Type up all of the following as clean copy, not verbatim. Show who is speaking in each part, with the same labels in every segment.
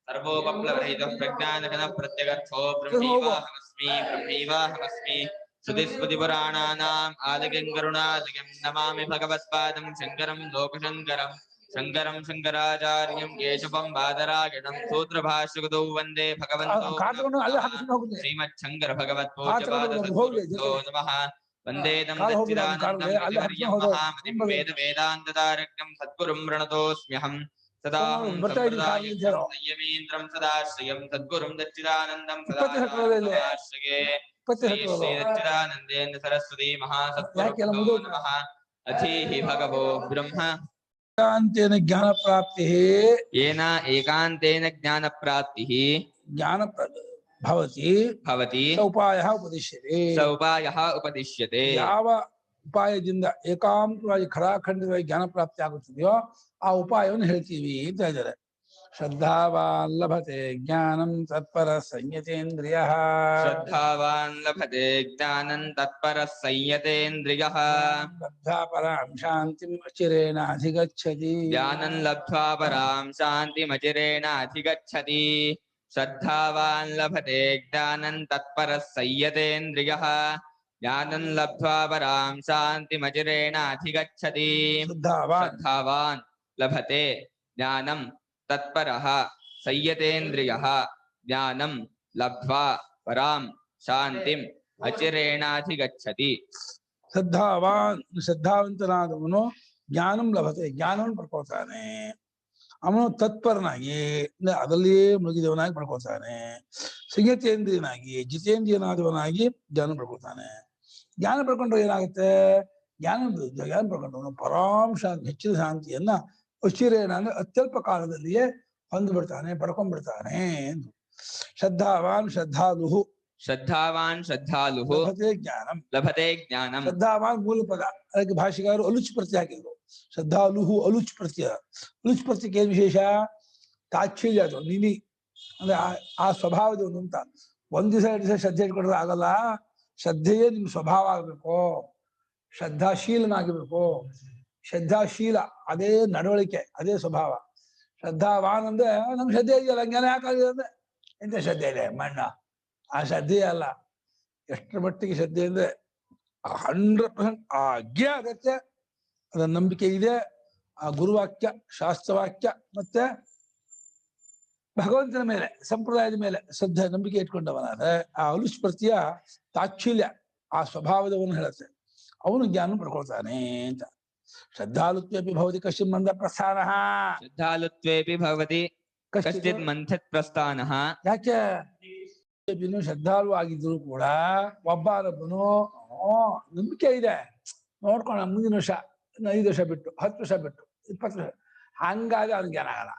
Speaker 1: सर्वोपप्लवरहितः प्रज्ञानघनः प्रत्यगर्थो ब्रह्मैवाहमस्मि श्रुतिस्मृतिपुराणानाम् आदिकं करुणादिकं नमामि भगवत्पादं शङ्करं लोकशङ्करं शङ्कराचार्यं केशवं बादरायणं सूत्रभाष्यकृतौ वन्दे भगवन्तो श्रीमच्छङ्कर भगवत्पूज्यपादसद्गुरुभ्यो नमः वन्देदं सच्चिदानन्दं यतिवर्यं महामतिं वेदान्ततारकं सद्गुरुं प्रणतोऽस्म्यहम् सदाहं सम्प्रदायज्ञं संयमीन्द्रं सदाश्रयं सद्गुरुं सच्चिदानन्दं सदाश्रये श्री सच्चिदानन्देन्द्र सरस्वती महासद्गुरुभ्यो नमः अथीहि भगवो ब्रह्म
Speaker 2: एकांतेन ज्ञान प्राप्ति
Speaker 1: येन एकांतेन ज्ञान प्राप्तिः
Speaker 2: ज्ञान भवति
Speaker 1: भवति
Speaker 2: स
Speaker 1: उपायः उपदिश्यते
Speaker 2: ಯಾವ ಉಪಾಯದಿಂದ ಏಕಾಂತವಾಗಿ ಖಡಾಖಂಡಿತವಾಗಿ ಜ್ಞಾನ ಪ್ರಾಪ್ತಿ ಆಗುತ್ತದೆಯೋ ಆ ಉಪಾಯವನ್ನು ಹೇಳ್ತೀವಿ ಅಂತ ಹೇಳಿದ್ದಾರೆ. ಶ್ರದ್ಧಾವಾನ್ ಲಭತೆ ಜ್ಞಾನಂ ತತ್ಪರ ಸಂಯತೇಂದ್ರಿಯಃ
Speaker 1: ಶ್ರದ್ಧಾವಾನ್ ಲಭತೆ ಜ್ಞಾನಂ ತತ್ಪರ ಸಂಯತೇಂದ್ರಿಯಃ
Speaker 2: ಲಬ್ಧ್ವಾ ಪರಾಂ ಶಾಂತಿಂ ಅಚಿರೇಣ ಅಧಿಗಚ್ಚತಿ
Speaker 1: ಜ್ಞಾನಂ ಲಬ್ಧ್ವಾ ಪರಾಂ ಶಾಂತಿಂ ಅಚಿರೇಣ ಅಧಿಗಚ್ಚತಿ ಶ್ರದ್ಧಾವಾನ್ ಲಭತೆ ಜ್ಞಾನಂ ತತ್ಪರ ಸಂಯತೇಂದ್ರಿಯಃ ಜ್ಞಾನಂ ಲಬ್ಧ್ವಾ ಪರಾಂ ಶಾಂತಿಂ ಅಚಿರೇಣ ಅಧಿಗಚ್ಚತಿ ಶ್ರದ್ಧಾವಾನ್ ಲಭತೆ ಜ್ಞಾನಂ तत्परः संयतेन्द्रियः ज्ञानं लब्ध्वा परां शांतिं अचिरेणाधिगच्छति.
Speaker 2: ಶ್ರದ್ಧಾವಾನ್ ಶ್ರದ್ಧಾವಂತನಾದವನು ಜ್ಞಾನಂ ಲಭತೆ ಜ್ಞಾನವನ್ನು ಪಡ್ಕೊಳ್ತಾನೆ. ಅವನು ತತ್ಪರನಾಗಿ ಅದರಲ್ಲಿಯೇ ಮುಳುಗಿದವನಾಗಿ ಪಡ್ಕೊಳ್ತಾನೆ. ಸಂಯತೇಂದ್ರಿಯನಾಗಿ ಜಿತೇಂದ್ರಿಯನಾದವನಾಗಿ ಜ್ಞಾನ ಪಡ್ಕೊಳ್ತಾನೆ. ಜ್ಞಾನ ಪಡ್ಕೊಂಡ್ರೆ ಏನಾಗುತ್ತೆ? ಜ್ಞಾನ ಪಡ್ಕೊಂಡವನು ಪರಾಂ ಶಾಂತಿ ಹೆಚ್ಚಿನ ಶಾಂತಿಯನ್ನ ಅಚಿರೇಣ ಅಂದ್ರೆ ಅತ್ಯಲ್ಪ ಕಾಲದಲ್ಲಿಯೇ ಹೊಂದ್ಬಿಡ್ತಾನೆ, ಪಡ್ಕೊಂಡ್ಬಿಡ್ತಾನೆ ಎಂದು. ಶ್ರದ್ಧಾವಾನ್ ಶ್ರದ್ಧಾಲುಹು
Speaker 1: ಲಭತೆ ಜ್ಞಾನಂ
Speaker 2: ಶ್ರದ್ಧಾವಾನ್ ಮೂಲ ಪದ, ಅದಕ್ಕೆ ಭಾಷೆಗಾರರು ಅಲುಚ್ ಪ್ರತ್ಯಯ ಹಾಕಿದ್ರು. ಶ್ರದ್ಧಾಲುಹು ಅಲುಚ್ ಪ್ರತ್ಯಯ. ಅಲುಚ್ ಪ್ರತ್ಯಯಕ್ಕೆ ಏನ್ ವಿಶೇಷ? ತಾಚ್ಛಲ್ಯ ಅದು ನಿನಿ ಅಂದ್ರೆ ಆ ಸ್ವಭಾವದವನು ಅಂತ. ಒಂದ್ ದಿವಸ ಎರಡು ದಿವಸ ಶ್ರದ್ಧೆ ಇಟ್ಕೊಂಡ್ರೆ ಆಗಲ್ಲ. ಶ್ರದ್ಧೆಯೇ ನಿಮ್ ಸ್ವಭಾವ ಆಗ್ಬೇಕು, ಶ್ರದ್ಧಾಶೀಲನಾಗಿರ್ಬೇಕು. ಶ್ರದ್ಧಾಶೀಲ ಅದೇ ನಡವಳಿಕೆ, ಅದೇ ಸ್ವಭಾವ. ಶ್ರದ್ಧಾವಾನ್ ಅಂದ್ರೆ ನಮ್ಗೆ ಶ್ರದ್ಧೆ ಇದೆಯಲ್ಲ, ಜ್ಞಾನ ಯಾಕಾಗಿದೆ ಅಂದ್ರೆ ಎಂತ ಶ್ರದ್ಧೆ ಇದೆ ಮಣ್ಣ, ಆ ಶ್ರದ್ಧೆ ಅಲ್ಲ. ಎಷ್ಟರ ಮಟ್ಟಿಗೆ ಶ್ರದ್ಧೆ ಅಂದ್ರೆ 100% ಆ ಆಜ್ಞೆ ಆಗತ್ತೆ, ಅದರ ನಂಬಿಕೆ ಇದೆ. ಆ ಗುರುವಾಕ್ಯ, ಶಾಸ್ತ್ರವಾಕ್ಯ ಮತ್ತೆ ಭಗವಂತನ ಮೇಲೆ, ಸಂಪ್ರದಾಯದ ಮೇಲೆ ಶ್ರದ್ಧೆ ನಂಬಿಕೆ ಇಟ್ಕೊಂಡವನಾದ್ರೆ ಆ ಅಲುಷ್ ಪ್ರತ್ಯಯ ತಾಚ್ಛಲ್ಯ ಆ ಸ್ವಭಾವದವನು ಹೇಳುತ್ತೆ. ಅವನು ಜ್ಞಾನ ಪಡ್ಕೊಳ್ತಾನೆ ಅಂತ. ಶ್ರದ್ಧಾಲುತ್ವೇಪಿ ಭವತಿ ಕಶ್ಚಿತ್ ಮಂದ ಪ್ರಸ್ಥಾನಃ.
Speaker 1: ಶ್ರದ್ಧಾಲುತ್ವೇಪಿ ಭವತಿ ಕಶ್ಚಿತ್ ಮಂಥತ್ ಪ್ರಸ್ಥಾನಃ.
Speaker 2: ಯಾಕೆ? ಶ್ರದ್ಧಾಲು ಆಗಿದ್ರು ಕೂಡ ಒಬ್ಬನೊಬ್ಬನು ನಂಬಿಕೆ ಇದೆ, ನೋಡ್ಕೋಣ ಮುಂದಿನ ವರ್ಷ 5 ವರ್ಷ ಬಿಟ್ಟು 10 ವರ್ಷ ಬಿಟ್ಟು 20 ವರ್ಷ, ಹಂಗಾದ್ರೆ ಅವ್ನಿಗೆ ಜ್ಞಾನ ಆಗಲ್ಲ.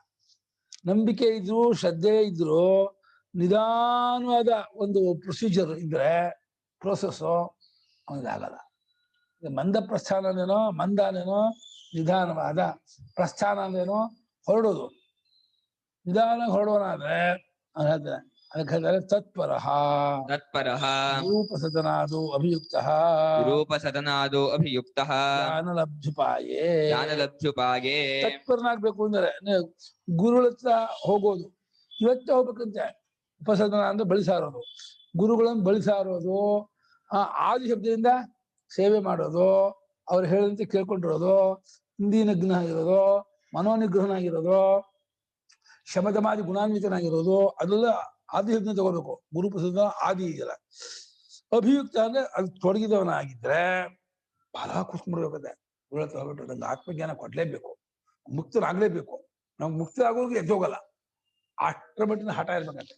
Speaker 2: ನಂಬಿಕೆ ಇದ್ರು ಶ್ರದ್ಧೆ ಇದ್ರು ನಿಧಾನವಾದ ಒಂದು ಪ್ರೊಸೀಜರ್ ಇದ್ರೆ ಪ್ರೋಸೆಸ್ಸು ಅವನಿಗಾಗಲ್ಲ. ಮಂದ ಪ್ರಸ್ಥಾನ ಅಂದೇನೋ, ಮಂದ ಅಂದೇನೋ ನಿಧಾನವಾದ, ಪ್ರಸ್ಥಾನ ಅಂದೇನೋ ಹೊರಡೋದು. ನಿಧಾನ ಹೊರಡೋನಾದ್ರೆ ಅವ್ನು ಹೇಳ್ತಾನೆ, ಅದಕ್ಕೆ ಹೇಳ್ತಾರೆ ತತ್ಪರಃ ರೂಪಸದನಾದೋ ಅಭಿಯುಕ್ತಃ ಜ್ಞಾನಲಬ್ಧುಪಾಯೇ. ತತ್ಪರನಾಗ್ಬೇಕು ಅಂದ್ರೆ ಗುರುಗಳ ಹತ್ರ ಹೋಗೋದು. ಇವತ್ತೇ ಹೋಗ್ಬೇಕಂತೆ. ಉಪಸದನ ಅಂದ್ರೆ ಬಳಿಸಾರೋದು, ಗುರುಗಳನ್ನು ಬಳಿಸಾರೋದು. ಆದಿ ಶಬ್ದದಿಂದ ಸೇವೆ ಮಾಡೋದು, ಅವ್ರು ಹೇಳಿದಂತೆ ಕೇಳ್ಕೊಂಡಿರೋದು, ಇಂದ್ರಿಯನಿಗ್ರಹ ಆಗಿರೋದು, ಮನೋನಿಗ್ರಹನಾಗಿರೋದು, ಶಮದಮಾದಿ ಗುಣಾನ್ವಿತನಾಗಿರೋದು, ಅದೆಲ್ಲ ಆದಿ ಶಬ್ದ ತಗೋಬೇಕು. ಗುರುಪ್ರಸಾದ ಆದಿ ಇದೆಯಲ್ಲ. ಅಭಿಯುಕ್ತ ಅಂದ್ರೆ ಅದು ತೊಡಗಿದವನಾಗಿದ್ರೆ ಬಹಳ ಖುಷಿಬಿಡ್ಬೇಕಂತೆ. ಗುರುಗಳ ಹತ್ರ ಹೋಗ್ಬಿಟ್ಟು ನಂಗೆ ಆತ್ಮಜ್ಞಾನ ಕೊಡ್ಲೇಬೇಕು, ಮುಕ್ತರಾಗ್ಲೇಬೇಕು. ನಮ್ಗೆ ಮುಕ್ತರಾಗೋದು ಎದ್ದೋಗಲ್ಲ, ಅಷ್ಟರ ಮಟ್ಟಿನ ಹಠ ಇರ್ಬೇಕಂತೆ.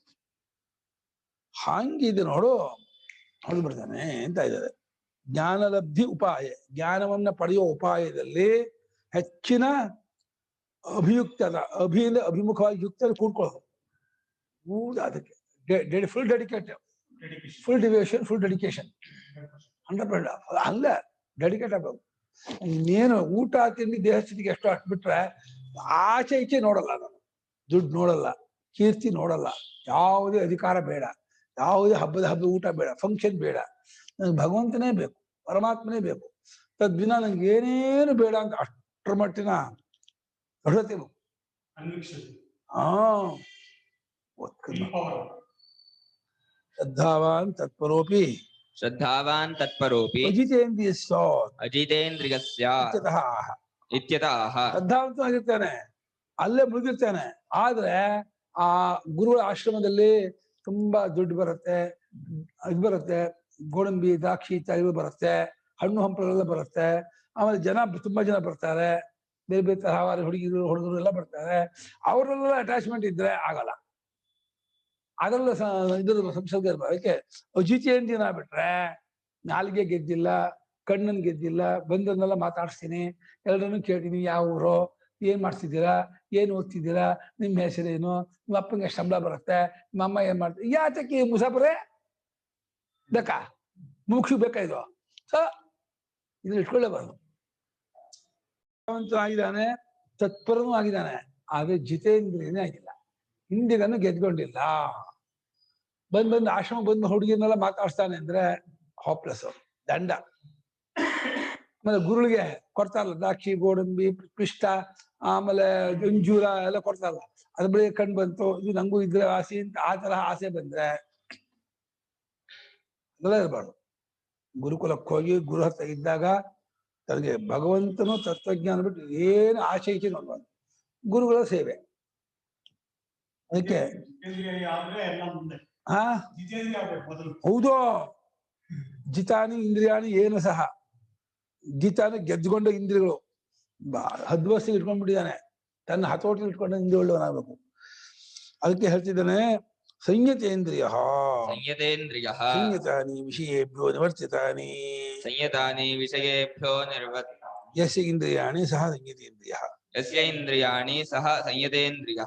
Speaker 2: ಹಂಗಿದೆ ನೋಡು, ಹೊಡೆದು ಬಿಡ್ತಾನೆ ಅಂತ ಇದ್ದಾರೆ. ಜ್ಞಾನಲಬ್ಧಿ ಉಪಾಯ, ಜ್ಞಾನವನ್ನ ಪಡೆಯುವ ಉಪಾಯದಲ್ಲಿ ಹೆಚ್ಚಿನ ಅಭಿಯುಕ್ತದ, ಅಂದ್ರೆ ಅಭಿಮುಖವಾಗಿ ಯುಕ್ತ ಕೂಡ್ಕೊಳ್ಳೋದು. ಅದಕ್ಕೆ full dedicated, full devotion, full dedication, 100%. ಅಲ್ಲ, ಡೆಡಿಕೇಟ್ ಆಗಬೇಕು. ಇನ್ನೇನು ಊಟ ತಿಂಡಿ ದೇಹ ಸ್ಥಿತಿಗೆ ಎಷ್ಟು ಅಷ್ಟು ಬಿಟ್ರೆ ಆಚೆ ಈಚೆ ನೋಡಲ್ಲ. ನಾನು ದುಡ್ಡು ನೋಡಲ್ಲ, ಕೀರ್ತಿ ನೋಡಲ್ಲ, ಯಾವುದೇ ಅಧಿಕಾರ ಬೇಡ, ಯಾವುದೇ ಹಬ್ಬದ ಊಟ ಬೇಡ, ಫಂಕ್ಷನ್ ಬೇಡ. ನನಗೆ ಭಗವಂತನೇ ಬೇಕು, ಪರಮಾತ್ಮನೇ ಬೇಕು. ತದ್ವಿನ ನಂಗೆ ಏನೇನು ಬೇಡ ಅಂತ ಅಷ್ಟು ಮಟ್ಟಿನ ದೃಢತೆ ಹಾ ಶ್ರದ್ಧಾವಾನ್ ತತ್ಪರೋಪಿ
Speaker 1: ಶ್ರದ್ಧಾವಾನ್ ತತ್ಪರೋಪಿ
Speaker 2: ಅಜಿತೇಂದ್ರಿಯ ಸ್ಯಾತ್
Speaker 1: ಅಜಿತೇಂದ್ರಿಯಸ್ಯ
Speaker 2: ಇತ್ಯತಃ ಆಹ.
Speaker 1: ಇತ್ಯತಃ
Speaker 2: ಶ್ರದ್ಧಾವಂತನಾಗಿರ್ತಾನೆ, ಅಲ್ಲೇ ಮುಳುಗಿರ್ತಾನೆ. ಆದ್ರೆ ಆ ಗುರುಗಳ ಆಶ್ರಮದಲ್ಲಿ ತುಂಬಾ ದುಡ್ಡು ಬರುತ್ತೆ, ಇದು ಬರುತ್ತೆ, ಗೋಡಂಬಿ ದ್ರಾಕ್ಷಿ ಇತ್ಯಾದಿಗಳು ಬರುತ್ತೆ, ಹಣ್ಣು ಹಂಪಲೆಲ್ಲ ಬರುತ್ತೆ. ಆಮೇಲೆ ತುಂಬಾ ಜನ ಬರ್ತಾರೆ, ಬೇರೆ ಬೇರೆ ತರಹವಾದ ಹುಡುಗರು ಎಲ್ಲ ಬರ್ತಾರೆ. ಅವರೆಲ್ಲ ಅಟ್ಯಾಚ್ಮೆಂಟ್ ಇದ್ರೆ ಆಗಲ್ಲ. ಅದೆಲ್ಲ ಇದ್ರ ಸಂಸರ್ಗ ಇರ್ಬೋದು. ಅದಕ್ಕೆ ಅಜಿತೇಂದ್ರಿಯನ ಬಿಟ್ರೆ ನಾಲ್ಗೆ ಗೆದ್ದಿಲ್ಲ, ಕಣ್ಣನ್ ಗೆದ್ದಿಲ್ಲ, ಬಂದನ್ನೆಲ್ಲ ಮಾತಾಡಿಸ್ತೀನಿ, ಎಲ್ಲರನ್ನು ಕೇಳ್ತೀನಿ, ಯಾವ ಊರು, ಏನ್ ಮಾಡ್ತಿದ್ದೀರಾ, ಏನ್ ಓದ್ತಿದ್ದೀರಾ, ನಿಮ್ಮ ಹೆಸರೇನು, ನಿಮ್ಮ ಅಪ್ಪಂಗೆ ಎಷ್ಟು ಸಂಬಳ ಬರುತ್ತೆ, ನಿಮ್ಮ ಅಮ್ಮ ಏನ್ ಮಾಡ್ತೀವಿ, ಯಾತಕ್ಕೆ ಮುಸಾಫರೇ ಬೇಕಾ, ಮುಕ್ಷು ಬೇಕಾ ಇದು? ಇದನ್ನ ಇಟ್ಕೊಳ್ಳೇಬಾರ್ದು. ಆಗಿದ್ದಾನೆ, ತತ್ಪರನೂ ಆಗಿದ್ದಾನೆ, ಆದ್ರೆ ಜಿತೇಂದ್ರಿಯನೇ ಆಗಿಲ್ಲ, ಹಿಂದಿಗನ್ನು ಗೆದ್ಕೊಂಡಿಲ್ಲ. ಬಂದು ಆಶ್ರಮ ಬಂದು ಹುಡುಗಿನೆಲ್ಲ ಮಾತಾಡ್ಸ್ತಾನೆ ಅಂದ್ರೆ ಹಾಪ್ಲೆಸ್, ದಂಡ. ಆಮೇಲೆ ಗುರುಳಿಗೆ ಕೊಡ್ತಾರಲ್ಲ ದ್ರಾಕ್ಷಿ, ಗೋಡಂಬಿ, ಪಿಷ್ಟ, ಆಮೇಲೆ ಅಂಜೂರ ಎಲ್ಲ ಕೊಡ್ತಾರಲ್ಲ, ಅದ್ರ ಬಳಿ ಕಂಡು ಬಂತು, ಇದು ನಂಗೂ ಇದ್ರೆ ಆಸೆ ಅಂತ ಆ ತರಹ ಆಸೆ ಬಂದ್ರೆ ಅದೆಲ್ಲ ಇರಬಾರ್ದು. ಗುರುಕುಲಕ್ಕೆ ಹೋಗಿ ಗುರು ಹತ್ರ ಇದ್ದಾಗ ತನಗೆ ಭಗವಂತನು ತತ್ವಜ್ಞಾನ ಬಿಟ್ಟು ಏನು ಆಸೆ ಇಚ್ಛೆ ನೋಡ್ಬಾರ್ದು. ಗುರುಗಳ ಸೇವೆ. ಅದಕ್ಕೆ ಹೌದು, ಜಿತಾನಿ ಇಂದ್ರಿಯಾಣಿ ಏನು ಸಹ, ಜಿತಾನಿ ಗೆದ್ದುಕೊಂಡ ಇಂದ್ರಿಯಗಳು, ಹದ್ವಸ್ತಿಗೆ ಇಟ್ಕೊಂಡ್ಬಿಟ್ಟಿದ್ದಾನೆ, ತನ್ನ ಹತೋಟಿ ಇಟ್ಕೊಂಡ ಇಂದ್ರಿಯಗಳವನಾಗಬೇಕು. ಅದಕ್ಕೆ ಹೇಳ್ತಿದ್ದಾನೆ ಸಂಯತೇಂದ್ರಿಯ ಸಂಯತಾನಿ ವಿಷಯೇಭ್ಯೋ ನಿವರ್ತಿತಾನಿ
Speaker 1: ಸಂಯತಾನಿ ವಿಷಯೇಭ್ಯೋ
Speaker 2: ಯಸ್ಯ ಇಂದ್ರಿಯಾಣಿ ಸಹ ಸಂಯತೇಂದ್ರಿಯ
Speaker 1: ಯಸ್ಯ ಇಂದ್ರಿಯಾಣಿ ಸಹ ಸಂಯತೇಂದ್ರಿಯ.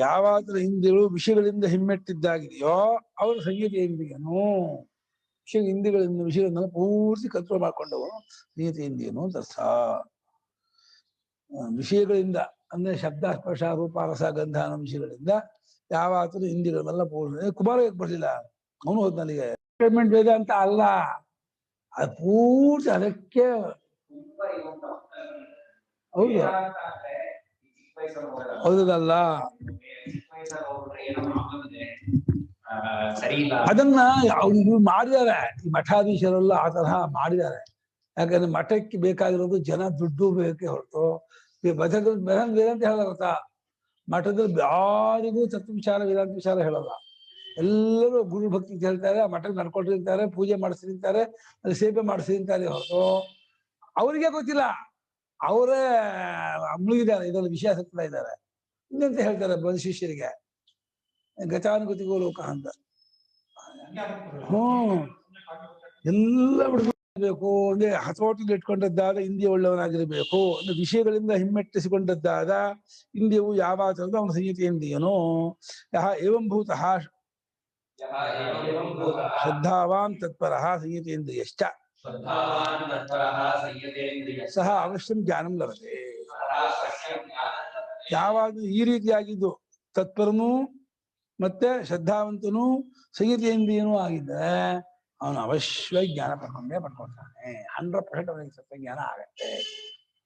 Speaker 2: ಯಾವಾಗಲೂ ಇಂದ್ರಿಯಗಳು ವಿಷಯಗಳಿಂದ ಹಿಮ್ಮೆಟ್ಟಿದ್ದಾಗಿದೆಯೋ ಅವನು ಸಂಯತೇಂದ್ರಿಯನು. ಇಂದ್ರಿಯಗಳಿಂದ ವಿಷಯಗಳನ್ನ ಪೂರ್ತಿ ಕಂಟ್ರೋಲ್ ಮಾಡ್ಕೊಂಡವನು ಸಂಯತೇಂದ್ರಿಯನು ಅಂತ ಅರ್ಥ. ವಿಷಯಗಳಿಂದ ಅಂದ್ರೆ ಶಬ್ದ ಸ್ಪರ್ಶ ರೂಪ ರಸ ಗಂಧ ಅನ್ನೋ ವಿಷಯಗಳಿಂದ ಯಾವಾಗಲೂ ಇಂದ್ರಿಯಗಳನ್ನೆಲ್ಲ ಪೂರ್ಣ. ಕುಮಾರ ಬರ್ಲಿಲ್ಲ, ಅವನು ಹೋದ್ನಲ್ಲಿಗೆ ಪೇಮೆಂಟ್ ಬೇಗ ಅಂತ ಅಲ್ಲ, ಅದು ಪೂರ್ತಿ ಅದಕ್ಕೆ. ಹೌದು ಹೌದಲ್ಲ, ಅದನ್ನ ಅವ್ರು ಮಾಡಿದ್ದಾರೆ. ಈ ಮಠಾಧೀಶರೆಲ್ಲ ಆ ತರಹ ಮಾಡಿದ್ದಾರೆ. ಯಾಕಂದ್ರೆ ಮಠಕ್ಕೆ ಬೇಕಾಗಿರೋದು ಜನ ದುಡ್ಡು ಬೇಕೇ ಹೊರತು ಮಠದಲ್ಲಿ ಬೇರೆ ಅಂತ ಹೇಳಲ್ಲ. ಮಠದಲ್ಲಿ ಯಾರಿಗೂ ತತ್ವ ವಿಚಾರ ವೇದಾಂತ ವಿಚಾರ ಹೇಳಲ್ಲ. ಎಲ್ಲರೂ ಗುರು ಭಕ್ತಿ ಹೇಳ್ತಾರೆ, ಮಠಕ್ಕೆ ನಡ್ಕೊಂಡಿರ್ತಾರೆ, ಪೂಜೆ ಮಾಡಿಸ್ತಿರ್ತಾರೆ, ಅಲ್ಲಿ ಸೇವೆ ಮಾಡಿಸ್ತಿರ್ತಾರೆ ಹೊರತು ಅವರಿಗೆ ಗೊತ್ತಿಲ್ಲ, ಅವರೇ ಮುಳುಗಿದ್ದಾರೆ, ಇದರಲ್ಲಿ ವಿಷಯಾಸಕ್ತ ಇದ್ದಾರೆ. ಇನ್ನಂತ ಹೇಳ್ತಾರೆ ಬಂದ ಶಿಷ್ಯರಿಗೆ ಗತಾನುಗತಿಗೋ ಲೋಕ ಅಂತ. ಎಲ್ಲ ಬಿಡಬೇಕು ಅಂದ್ರೆ ಹತೋಟಿಗೆ ಇಟ್ಕೊಂಡದ್ದಾದ ಇಂದ್ರಿಯ ಒಳ್ಳೆಯವನಾಗಿರಬೇಕು. ಅಂದ್ರೆ ವಿಷಯಗಳಿಂದ ಹಿಮ್ಮೆಟ್ಟಿಸಿಕೊಂಡದ್ದಾದ ಇಂದ್ರಿಯವು ಯಾವ ತರದ ಅವನ ಸಂಹಿತೆಯಿಂದೇನೋ ಯಹ ಏವಂಭೂತಃ ಶ್ರದ್ಧಾವಾನ್ ತತ್ಪರಃ ಸಂಹಿತೇಂದ್ರಿಯಶ್ಚ ಸಹ ಅವಶ್ಯಂ ಜ್ಞಾನಂ ಲಭತೆ. ಯಾವಾಗ ಈ ರೀತಿಯಾಗಿದ್ದು ತತ್ಪರನು ಮತ್ತೆ ಶ್ರದ್ಧಾವಂತನು ಸಂಹಿತೇಂದ್ರಿಯನೂ ಆಗಿದ್ದರೆ ಅವನು ಅವಶ್ಯವಾಗಿ ಜ್ಞಾನ ಪಡ್ಕೊಳ್ತಾನೆ. 100% ಅವನಿಗೆ ಸತ್ಯ ಜ್ಞಾನ ಆಗತ್ತೆ.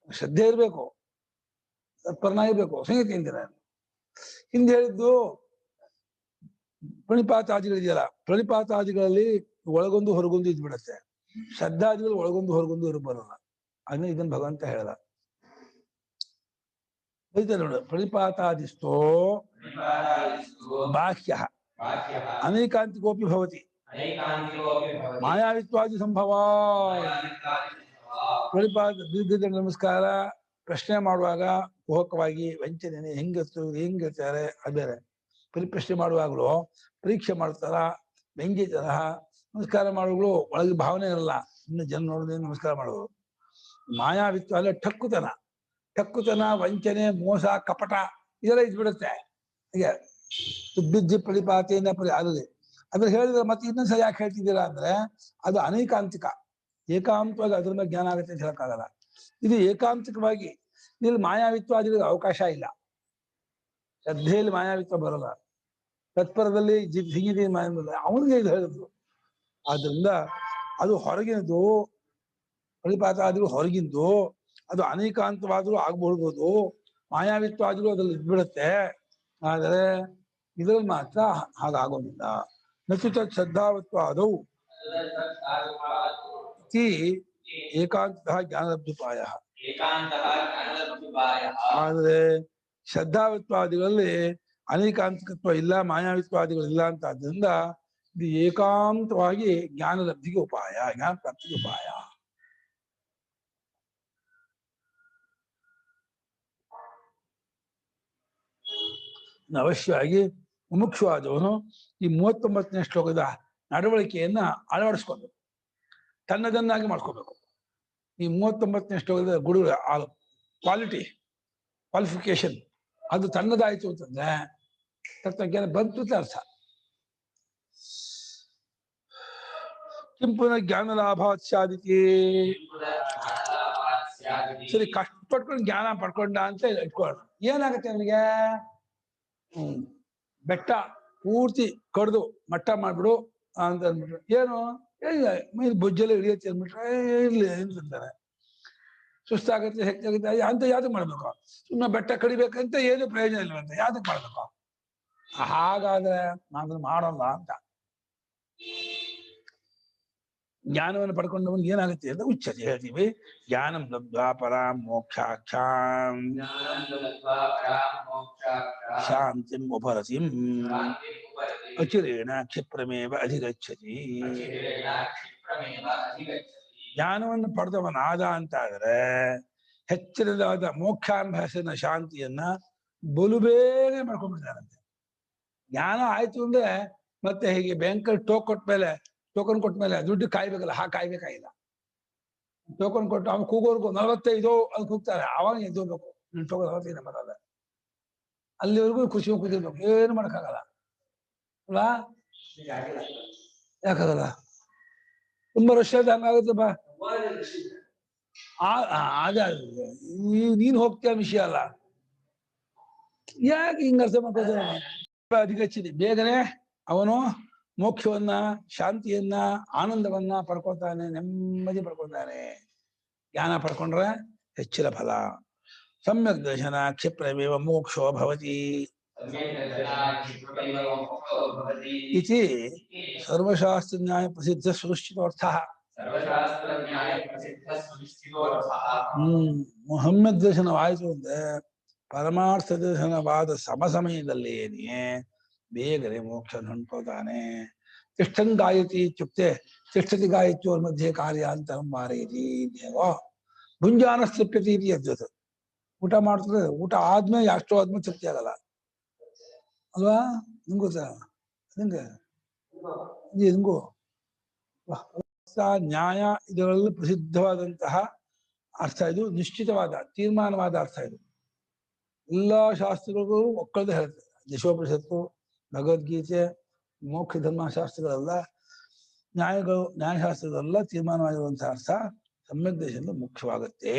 Speaker 2: ಶ್ರದ್ಧೆ ಇರಬೇಕು, ತತ್ಪರನಾಗಿರ್ಬೇಕು, ಸಂಹಿತೇಂದ್ರಿಯ. ಹಿಂದೆ ಹೇಳಿದ್ದು ಪ್ರಣಿಪಾತಾದಿಗಳಿದೆಯಲ್ಲ, ಪ್ರಣಿಪಾತಾದಿಗಳಲ್ಲಿ ಒಳಗೊಂದು ಹೊರಗೊಂದು ಇದ್ಬಿಡತ್ತೆ. ಶ್ರದ್ಧಾದಿಗಳು ಒಳಗೊಂದು ಹೊರಗೊಂದು ಬರೋಲ್ಲ. ಅದನ್ನ ಇದನ್ನು ಭಗವಂತ ಹೇಳಲ್ಲ. ನೋಡು, ಪ್ರಣಿಪಾತಾದಿಸ್ತೋ ಬಾಹ್ಯ ಅನೇಕಾಂತಿಕೋಪಿ ಭವತಿ ಮಾಯಾವಿತ್ವಾದಿ ಸಂಭವ. ಪ್ರಣಿಪಾತ ದೀರ್ಘ ನಮಸ್ಕಾರ ಪ್ರಶ್ನೆ ಮಾಡುವಾಗ ಕುಹಕವಾಗಿ ವಂಚನೆ ಹೆಂಗಿರ್ತಾರೆ ಅದು ಬೇರೆ. ಪರಿಪ್ರಶ್ನೆ ಮಾಡುವಾಗಲೂ ಪರೀಕ್ಷೆ ಮಾಡ್ತಾರ, ವ್ಯಂಗ್ಯತರ. ನಮಸ್ಕಾರ ಮಾಡುವಾಗಲೂ ಒಳಗೆ ಭಾವನೆ ಇರಲ್ಲ, ಇನ್ನು ಜನ ನೋಡಿದ್ರೆ ನಮಸ್ಕಾರ ಮಾಡೋದು. ಮಾಯಾವಿತ್ವ ಅಲ್ಲ, ಠಕ್ಕುತನ, ವಂಚನೆ, ಮೋಸ, ಕಪಟ ಇದೆಲ್ಲ ಇದ್ಬಿಡುತ್ತೆ. ಹೀಗೆ ಬಿದ್ದಿ ಪ್ರಣಿಪಾತೇನ ಅಲ್ಲಿ ಅದ್ರ ಹೇಳಿದ್ರೆ ಮತ್ತೆ ಇನ್ನೊಂದ್ಸಲ ಯಾಕೆ ಹೇಳ್ತಿದ್ದೀರಾ ಅಂದ್ರೆ ಅದು ಅನೇಕಾಂತಿಕ. ಏಕಾಂತವಾಗಿ ಅದ್ರ ಮೇಲೆ ಜ್ಞಾನ ಆಗುತ್ತೆ ಅಂತ ಹೇಳಕ್ಕಾಗಲ್ಲ. ಇದು ಏಕಾಂತಿಕವಾಗಿ ಇಲ್ಲಿ ಮಾಯಾವಿತ್ವ ಅದ್ರ ಅವಕಾಶ ಇಲ್ಲ. ಶ್ರದ್ಧೆಯಲ್ಲಿ ಮಾಯಾವಿತ್ವ ಬರಲ್ಲ, ತತ್ಪರದಲ್ಲಿ ಹಿಂಗಿದೆ ಮಾಯ ಅವನಿಗೆ ಇದು ಹೇಳಿದ್ರು. ಆದ್ರಿಂದ ಅದು ಹೊರಗಿನದು, ಪ್ರಣಿಪಾತ ಆದ್ರೂ ಹೊರಗಿಂದು, ಅದು ಅನೇಕಾಂತವಾದರೂ ಆಗ್ಬಹುದು, ಮಾಯಾವಿತ್ವಾದರೂ ಅದ್ರಲ್ಲಿ ಇದ್ಬಿಡುತ್ತೆ. ಆದರೆ ಇದ್ರಲ್ಲಿ ಮಾತ್ರ ಹಾಗಾಗೋದಿಲ್ಲ. ನಚುತ ಶ್ರದ್ಧಾವತ್ವಾದೌ ಇತಿ ಏಕಾಂತಃ ಜ್ಞಾನಲಬ್ಧೋಪಾಯ. ಆದರೆ ಶ್ರದ್ಧಾವತ್ವಾದಿಗಳಲ್ಲಿ ಅನೇಕಾಂತಕತ್ವ ಇಲ್ಲ, ಮಾಯಾವಿತ್ವಾದಿಗಳಿಲ್ಲ ಅಂತ ಆದ್ದರಿಂದ ಇದು ಏಕಾಂತವಾಗಿ ಜ್ಞಾನಲಬ್ಧಿಗೆ ಉಪಾಯ, ಜ್ಞಾನ ಪ್ರಾಪ್ತಿಗೆ ಉಪಾಯ. ಅವಶ್ಯವಾಗಿ ಮುಮುಕ್ಷುವಾದವನು ಈ 39ನೇ ಶ್ಲೋಕದ ನಡವಳಿಕೆಯನ್ನ ಅಳವಡಿಸ್ಕೊಬೇಕು, ತನ್ನದನ್ನಾಗಿ ಮಾಡ್ಕೋಬೇಕು. ಈ 39ನೇ ಶ್ಲೋಕದ ಗುಡುಗಳ ಕ್ವಾಲಿಫಿಕೇಶನ್ ಅದು ತನ್ನದಾಯಿತು ಅಂತಂದ್ರೆ ತತ್ವಜ್ಞಾನ ಬಂತು ಅಂತ ಅರ್ಥ. ಕಿಂಪುನ ಜ್ಞಾನ ಲಾಭ ಸ್ಯಾದಿತಿ. ಸರಿ, ಕಷ್ಟಪಟ್ಕೊಂಡು ಜ್ಞಾನ ಪಡ್ಕೊಂಡ ಅಂತ ಇಟ್ಕೊಳ್ಳೋಣ. ಏನಾಗುತ್ತೆ ಅವನಿಗೆ? ಬೆಟ್ಟ ಪೂರ್ತಿ ಕಡ್ದು ಮಟ್ಟ ಮಾಡ್ಬಿಡು ಅಂತ ಅಂದ್ಬಿಟ್ರೆ ಏನು ಮೈಲಿ ಬೊಜ್ಜೆಲ್ಲ ಹಿಡಿಯತ್ತೆ ಅಂದ್ಬಿಟ್ರೆ ಇರ್ಲಿ ಅಂತಾರೆ. ಸುಸ್ತಾಗತ್ತೆ, ಹೆಚ್ಚಾಗುತ್ತೆ ಅಂತ ಯಾವ್ದಕ್ ಮಾಡ್ಬೇಕು? ಸುಮ್ಮನೆ ಬೆಟ್ಟ ಕಡಿಬೇಕಂತ ಏನು ಪ್ರಯೋಜನ ಇಲ್ವಂತ, ಯಾವ್ದಕ್ ಮಾಡ್ಬೇಕು? ಹಾಗಾದ್ರೆ ನಾನು ಮಾಡೋಲ್ಲ ಅಂತ. ಜ್ಞಾನವನ್ನು ಪಡ್ಕೊಂಡವನಿಗೆ ಏನಾಗುತ್ತೆ ಅಂತ ಉಚ್ಚತೆ ಹೇಳ್ತೀವಿ. ಜ್ಞಾನಂ ಲಬ್ಧ್ವಾ ಪರಾಂ ಮೋಕ್ಷಾಕ್ಷಾಂ ಶಾಂತಿಂ ಉಪರತಿಂ ಅಚಿರೇಣ ಕ್ಷಿಪ್ರಮೇವ ಅಧಿಗಚ್ಚತಿ. ಜ್ಞಾನವನ್ನು ಪಡೆದವನಾದ ಅಂತಾದ್ರೆ ಹೆಚ್ಚಿನದಾದ ಮೋಕ್ಷಾಂಭಾಸನ ಶಾಂತಿಯನ್ನ ಬಲು ಬೇಗ ಮಾಡ್ಕೊಂಡ್ಬಿಡ್ತಾರಂತೆ. ಜ್ಞಾನ ಆಯ್ತು ಅಂದ್ರೆ ಮತ್ತೆ ಹೀಗೆ ಬ್ಯಾಂಕಲ್ಲಿ ಟೋಕನ್ ಕೊಟ್ಟ ಮೇಲೆ ದುಡ್ಡು ಕಾಯ್ಬೇಕಲ್ಲ, ಕಾಯ್ಬೇಕಾಗಿಲ್ಲ. ಟೋಕನ್ ಕೊಟ್ಟು ಅವ್ನು ಕೂಗೋರ್ಗು 45 ಅದು ಕೂಗ್ತಾರೆ, ಅವಾಗ ಎದ್ದೋಗ್ಬೇಕು. ಟೋಕನ್ 45 ಬರಲ್ಲ, ಅಲ್ಲಿವರೆಗೂ ಖುಷಿ ಕೂತಿರ್ಬೇಕು, ಏನು ಮಾಡಕ್ಕಾಗಲ್ಲ ಅಲ್ಲ. ಯಾಕಾಗಲ್ಲ? ತುಂಬಾ ರಶ್ ಆದ ಹಂಗಾಗುತ್ತಪ್ಪ. ನೀನ್ ಹೋಗ್ತೀಯ ವಿಷಯ ಅಲ್ಲ. ಯಾಕೆ ಹಿಂಗ ಅರ್ಥ ಮಾಡ್ಕೋತ ಅಧಿಗಚ್ಚಿದೆ, ಬೇಗನೆ ಅವನು ಮೋಕ್ಷವನ್ನ, ಶಾಂತಿಯನ್ನ, ಆನಂದವನ್ನ ಪಡ್ಕೊತಾನೆ, ನೆಮ್ಮದಿ ಪಡ್ಕೊತಾನೆ. ಜ್ಞಾನ ಪಡ್ಕೊಂಡ್ರೆ ಹೆಚ್ಚಿನ ಫಲ. ಸಮ್ಯಕ್ ದರ್ಶನ ಕ್ಷಿಪ್ರಮೇವ ಮೋಕ್ಷೋ ಭವತಿ ಇತಿ ಸರ್ವಶಾಸ್ತ್ರ ನ್ಯಾಯ ಪ್ರಸಿದ್ಧ ಸುನಿಶ್ಚಿತಾರ್ಥ. ಮೊಹಮ್ಮದ್ ದರ್ಶನವಾಯಿತು ಅಂದ್ರೆ ಪರಮಾರ್ಥ ದರ್ಶನವಾದ ಸಮಯದಲ್ಲೇನೇ ಬೇಗನೆ ಮೋಕ್ಷ ಹೊಂದ್ಕೋತಾನೆ. ತಿಷ್ಠನ್ ಗಾಯತಿ ಇತ್ಯುಕ್ತೆ ತಿಷ್ಠತಿ ಗಾಯತ್ಯೋರ್ ಮಧ್ಯೆ ಕಾರ್ಯಾಂತರಂ ಮಾರಯತಿ ದೇವ ಭುಂಜಾನ ತೃಪ್ಯತಿ ಇತಿ ಅದ್ವತ್. ಊಟ ಮಾಡ್ತಾರೆ, ಊಟ ಆದ್ಮೇಲೆ ಅಷ್ಟೋ ಆದ್ಮೇಲೆ ತೃಪ್ತಿ ಆಗಲ್ಲ ಅಲ್ವಾ? ನಿಂಗೂ ನಿಂಗೆ ನಿಂಗೂ ನ್ಯಾಯ ಇದರಲ್ಲಿ ಪ್ರಸಿದ್ಧವಾದಂತಹ ಅರ್ಥ ಇದು, ನಿಶ್ಚಿತವಾದ ತೀರ್ಮಾನವಾದ ಅರ್ಥ ಇದು. ಎಲ್ಲಾ ಶಾಸ್ತ್ರಗಳಿಗೂ ಒಕ್ಕಳದೆ ಹೇಳ್ತದೆ. ದಶೋಪನಿಷತ್ತು, ಭಗವದ್ಗೀತೆ, ಮೋಕ್ಷ ಧರ್ಮಶಾಸ್ತ್ರಗಳೆಲ್ಲ, ನ್ಯಾಯಶಾಸ್ತ್ರಗಳೆಲ್ಲ ತೀರ್ಮಾನವಾಗಿರುವಂತಹ ಅರ್ಥ ಸಮ್ಯಕ್ ದೇಶದಿಂದ ಮುಖ್ಯವಾಗುತ್ತೆ.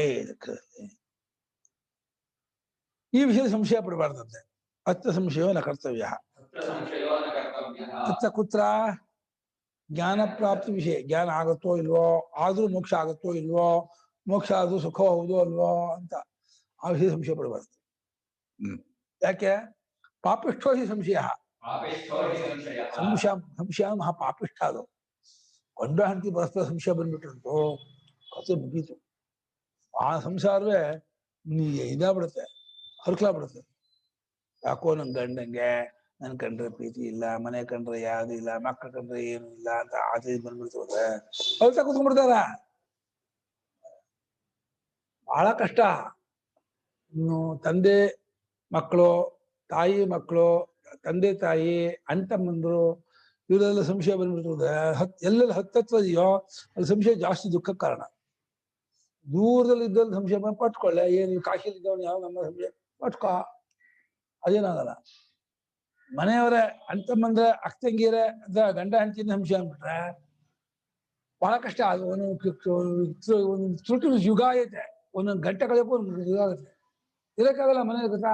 Speaker 2: ಈ ವಿಷಯದ ಸಂಶಯ ಪಡಬಾರ್ದಂತೆ. ಅತ್ರ ಸಂಶಯವೋ ನ ಕರ್ತವ್ಯ. ಅತ್ರ ಕುತ್ರ ಜ್ಞಾನ ಪ್ರಾಪ್ತಿ ವಿಷಯ. ಜ್ಞಾನ ಆಗುತ್ತೋ ಇಲ್ವೋ, ಆದ್ರೂ ಮೋಕ್ಷ ಆಗುತ್ತೋ ಇಲ್ವೋ, ಮೋಕ್ಷ ಆದ್ರೂ ಸುಖ ಹೌದೋ ಅಲ್ವೋ ಅಂತ ಆ ವಿಷಯ ಸಂಶಯ ಪಡಬಾರ್ದು. ಯಾಕೆ? ಪಾಪಿಷ್ಠೋ ಹಿ ಸಂಶಯ. ಸಂಶಯ ಮಹಾಪಾಪಿಷ್ಠ. ಅದು ಗಂಡ ಹೆಂಡತಿ ಪರಸ್ಪರ ಸಂಶಯ ಬಂದ್ಬಿಟ್ರಂತೂ ಕಥೆ ಮುಗೀತು. ಆ ಸಂಸಾರವೇ ಇದಾಗ್ಬಿಡುತ್ತೆ, ಹರ್ಕ್ಲಾಗ್ಬಿಡುತ್ತೆ. ಯಾಕೋ ನನ್ ಗಂಡಂಗೆ ನನ್ ಕಂಡ್ರೆ ಪ್ರೀತಿ ಇಲ್ಲ, ಮನೆ ಕಂಡ್ರೆ ಯಾವ್ದು ಇಲ್ಲ, ಮಕ್ಕಳ ಕಂಡ್ರೆ ಏನು ಇಲ್ಲ ಅಂತ ಆಚೆ ಬಂದ್ಬಿಡ್ತದೆ. ಅವ್ರ ಕೂತ್ಕೊಂಡ್ಬಿಡ್ತಾರ. ಬಹಳ ಕಷ್ಟ. ಇನ್ನು ತಂದೆ ಮಕ್ಕಳು, ತಾಯಿ ಮಕ್ಕಳು, ತಂದೆ ತಾಯಿ, ಅಣ್ತಮ್ಮಂದ್ರು, ಇವರೆಲ್ಲ ಸಂಶಯ ಬಂದ್ಬಿಡ್ತದೆ. ಎಲ್ಲೆಲ್ಲಿ ಹತ್ತತ್ರ ಇದೆಯೋ ಅಲ್ಲಿ ಸಂಶಯ ಜಾಸ್ತಿ ದುಃಖಕ್ಕೆ ಕಾರಣ. ದೂರದಲ್ಲಿ ಇದ್ದಲ್ಲಿ ಸಂಶಯ ಪಟ್ಕೊಳ್ಳೆ, ಏನು ಕಾಶಿಲಿ ಇದ್ದವನು ಯಾವ ನಮ್ಮ ಸಂಶಯ ಪಟ್ಕೋ, ಅದೇನಾಗಲ್ಲ. ಮನೆಯವರೇ, ಅಣ್ತಮ್ಮಂದ್ರೆ, ಅಕ್ಕಂಗಿರೆ, ಗಂಡ ಹೆಂಡತಿನ ಸಂಶಯ ಅಂದ್ಬಿಟ್ರೆ ಬಹಳ ಕಷ್ಟ. ಅದು ಒಂದು ತುರ್ಟು ಯುಗ ಐತೆ. ಒಂದೊಂದು ಗಂಟೆ ಕಳೆಯಕ್ಕೂ ಒಂದು ಯುಗ ಆಗುತ್ತೆ. ಇರಕ್ಕಾಗಲ್ಲ ಮನೆ ಗೊತ್ತಾ?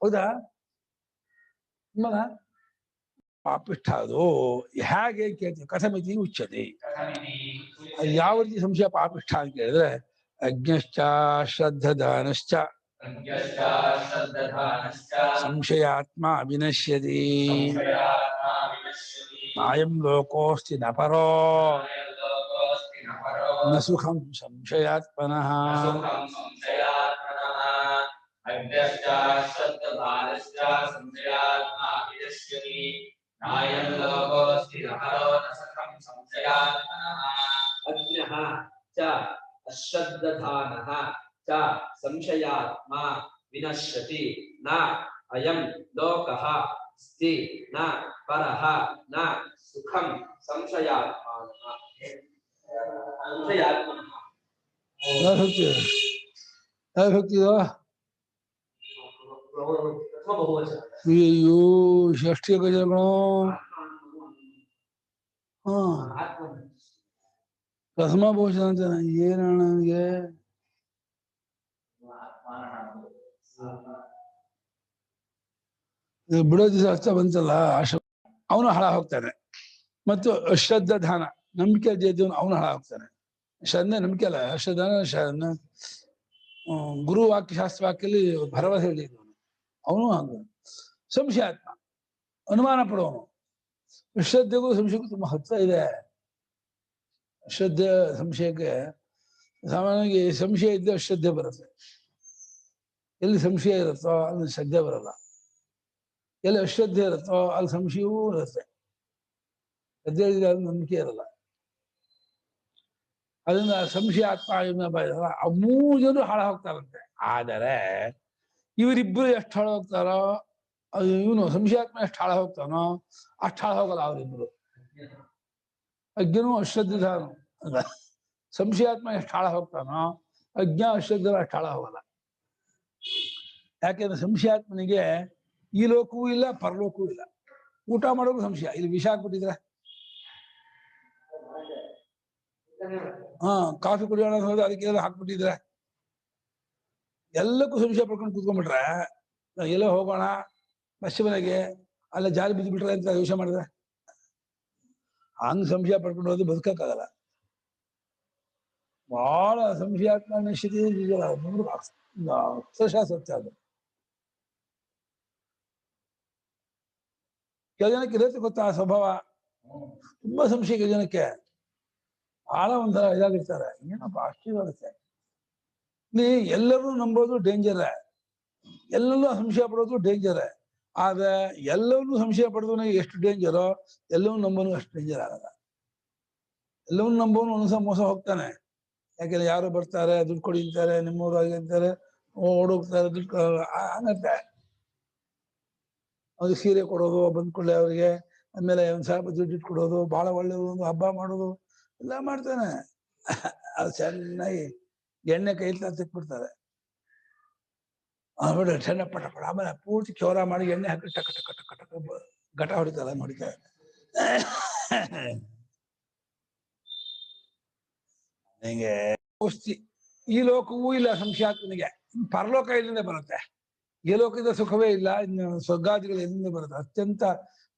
Speaker 2: ಹೌದಾ? ಪಾಪಿಷ್ಠ ಅದು. ಹೇಗೆ ಕೇಳ್ತೀವಿ? ಕಥಮಿತಿ ಉಚ್ಯತೆ. ಯಾವ ರೀತಿ ಸಂಶಯ ಪಾಪಿಷ್ಠ ಅಂತ ಕೇಳಿದ್ರೆ ಅಜ್ಞಶ್ಚ ಶ್ರದ್ಧದಾನಶ್ಚ ಸಂಶಯಾತ್ಮ ಅವಿನಶ್ಯತಿ ನಾಯಂ ಲೋಕೋಸ್ತಿ ನ ಪರೋ ನ ಸುಖಂ ಸಂಶಯಾತ್ಮನಃ
Speaker 3: ಅಜ್ಞಃ ಚ ಅಶ್ರದ್ಧಾನಃ ಚ ಸಂಶಯಾತ್ಮ ವಿನಶ್ಯತಿ ನ ಅಯಂ ಲೋಕಃ ಅಸ್ತಿ ನ ಪರಃ ನ ಸುಖಂ ಸಂಶಯಾತ್ಮನಃ ಸಂಶಯಾತ್ಮನಃ.
Speaker 2: ಯಾವ ಭಕ್ತಿ ಯಾವ ಭಕ್ತಿ ಇದು? ಅಯ್ಯೋ ಷಷ್ಠಿಯ ಗಜಗಳು ಹಾ ಪ್ರಥಮ ಭೋಜನ ಅಂತ ಏನಣ್ಣ ನನಗೆ ಬಿಡೋ ದಿವಸ ಹಚ್ಚ ಬಂತಲ್ಲ ಅವನು ಹಾಳ ಹೋಗ್ತಾನೆ. ಮತ್ತು ಅಶ್ರದ್ಧಾನ ನಂಬಿಕೆ ಇದ್ದವನು ಅವನು ಹಾಳ ಹೋಗ್ತಾನೆ. ಶ್ರದ್ಧೆ ನಂಬಿಕೆ ಅಲ್ಲ, ಅಶ್ರದ್ಧಾನ ಗುರು ವಾಕ್ಯ ಶಾಸ್ತ್ರ ವಾಕ್ಯಲ್ಲಿ ಭರವಸೆ ಹೇಳಿದವನು ಅವನು ಹಂಗ. ಸಂಶಯಾತ್ಮ ಅನುಮಾನ ಪಡುವವನು. ಶ್ರದ್ಧೆಗೂ ಸಂಶಯಕ್ಕೂ ತುಂಬಾ ಹತ್ತಿರ ಇದೆ. ಶ್ರದ್ಧೆ ಸಂಶಯಕ್ಕೆ ಸಾಮಾನ್ಯವಾಗಿ ಸಂಶಯ ಇದ್ದ ಶ್ರದ್ಧೆ ಬರುತ್ತೆ. ಎಲ್ಲಿ ಸಂಶಯ ಇರುತ್ತೋ ಅಲ್ಲಿ ಶ್ರದ್ಧೆ ಬರಲ್ಲ. ಎಲ್ಲಿ ಅಶ್ರದ್ಧೆ ಇರುತ್ತೋ ಅಲ್ಲಿ ಸಂಶಯವೂ ಇರುತ್ತೆ. ಶ್ರದ್ಧೆ ಇದ್ರೆ ಅಲ್ಲಿ ನಂಬಿಕೆ ಇರಲ್ಲ. ಅದರಿಂದ ಸಂಶಯಾತ್ಮ ಆ 3 ಜನರು ಹಾಳ ಹೋಗ್ತಾರಂತೆ. ಆದರೆ ಇವರಿಬ್ಬರು ಎಷ್ಟು ಹಾಳ ಹೋಗ್ತಾರೋ, ಅದು ಇವನು ಸಂಶಯಾತ್ಮ ಎಷ್ಟು ಹಾಳ ಹೋಗ್ತಾನೋ ಅಷ್ಟು ಹಾಳ ಹೋಗಲ್ಲ ಅವರಿಬ್ಬರು. ಅಜ್ಞನು ಅಶ್ರದ್ಧಾನು ಅಲ್ಲ, ಸಂಶಯಾತ್ಮ ಎಷ್ಟು ಹಾಳ ಹೋಗ್ತಾನೋ ಅಜ್ಞ ಅಶ್ರದ್ಧ ಅಷ್ಟು ಹಾಳ ಹೋಗಲ್ಲ. ಯಾಕೆಂದ್ರೆ ಸಂಶಯಾತ್ಮನಿಗೆ ಈ ಲೋಕವೂ ಇಲ್ಲ ಪರಲೋಕವೂ ಇಲ್ಲ. ಊಟ ಮಾಡೋದು ಸಂಶಯ, ಇಲ್ಲಿ ವಿಷ ಹಾಕ್ಬಿಟ್ಟಿದ್ರೆ ಕಾಫಿ ಕುಡಿಯೋಣ ಹೋದ್ರೆ ಅದಕ್ಕೆ ಹಾಕ್ಬಿಟ್ಟಿದ್ರೆ ಎಲ್ಲಕ್ಕೂ ಸಂಶಯ ಪಡ್ಕೊಂಡು ಕೂತ್ಕೊಂಡ್ಬಿಟ್ರೆ ಎಲ್ಲೋ ಹೋಗೋಣ ಬಸ್ ಮನೆಗೆ ಅಲ್ಲ ಜಾರಿ ಬಿದ್ದು ಬಿಟ್ರೆ ಅಂತ ಯೋಚನೆ ಮಾಡಿದ್ರೆ ಹಂಗ್ ಸಂಶಯ ಪಡ್ಕೊಂಡು ಹೋದ್ರೆ ಬದುಕಕ್ಕಾಗಲ್ಲ. ಬಹಳ ಸಂಶಯಾತ್ಮ ನಿಶ್ಚಿತ ಅಕ್ಷರಶಃ ಸತ್ಯ ಅದು. ಕೆಲ ಜನಕ್ಕೆ ಇರುತ್ತೆ ಗೊತ್ತಾ ಸ್ವಭಾವ, ತುಂಬಾ ಸಂಶಯ ಕೆಲ ಜನಕ್ಕೆ ಬಹಳ ಒಂಥರ ಇದಾಗಿರ್ತಾರೆ. ಏನಪ್ಪ ಅಷ್ಟು ಇರುತ್ತೆ. ನೀ ಎಲ್ಲರೂ ನಂಬೋದು ಡೇಂಜರ್, ಎಲ್ಲರೂ ಸಂಶಯ ಪಡೋದು ಡೇಂಜರ್. ಆದ್ರೆ ಎಲ್ಲವನ್ನೂ ಸಂಶಯ ಪಡೆದವನಿಗೆ ಎಷ್ಟು ಡೇಂಜರೋ ಎಲ್ಲವನ್ನೂ ನಂಬೋನು ಅಷ್ಟು ಡೇಂಜರ್ ಆಗಲ್ಲ. ಎಲ್ಲವನ್ನೂ ನಂಬೋನು ಒಂದ್ಸಲ ಮೋಸ ಹೋಗ್ತಾನೆ. ಯಾಕೆಂದ್ರೆ ಯಾರು ಬರ್ತಾರೆ ದುಡ್ಡು ಕೊಡಿ ಅಂತಾರೆ, ನಿಮ್ಮೂರು ಆಗಿ ಅಂತಾರೆ, ಓಡೋಗ್ತಾರೆ ದುಡ್ಡು ಹಂಗಂತೆ. ಅವ್ರಿಗೆ ಸೀರೆ ಕೊಡೋದು ಬಂದ್ಕೊಳ್ಳೆ ಅವ್ರಿಗೆ, ಆಮೇಲೆ ಒಂದ್ ಸ್ವಲ್ಪ ದುಡ್ಡು ಇಟ್ಟು ಕೊಡೋದು, ಬಹಳ ಒಳ್ಳೆ ಒಂದು ಹಬ್ಬ ಮಾಡೋದು ಎಲ್ಲ ಮಾಡ್ತಾನೆ. ಅದು ಚೆನ್ನಾಗಿ ಎಣ್ಣೆ ಕೈ ತಿಕ್ಬಿಡ್ತಾರೆ. ಆಮೇಲೆ ಸಣ್ಣ ಪಟ ಪಟ ಆಮೇಲೆ ಪೂರ್ತಿ ಚೌರ ಮಾಡಿ ಎಣ್ಣೆ ಹಾಕಿ ಟಕ ಟಕ ಟಕ ಟಕ ಘಟ ಹೊಡಿತಾರೆ ಹೊಡಿತಾರೆ. ಹಿಂಗೆ ಈ ಲೋಕವೂ ಇಲ್ಲ ಸಂಶಯಾತ್ಮನಿಗೆ, ಪರಲೋಕ ಇಲ್ಲಿಂದ ಬರುತ್ತೆ. ಈ ಲೋಕದ ಸುಖವೇ ಇಲ್ಲ, ಇನ್ನು ಸ್ವರ್ಗಾದಿಗಳು ಎಲ್ಲಿಂದ ಬರುತ್ತೆ. ಅತ್ಯಂತ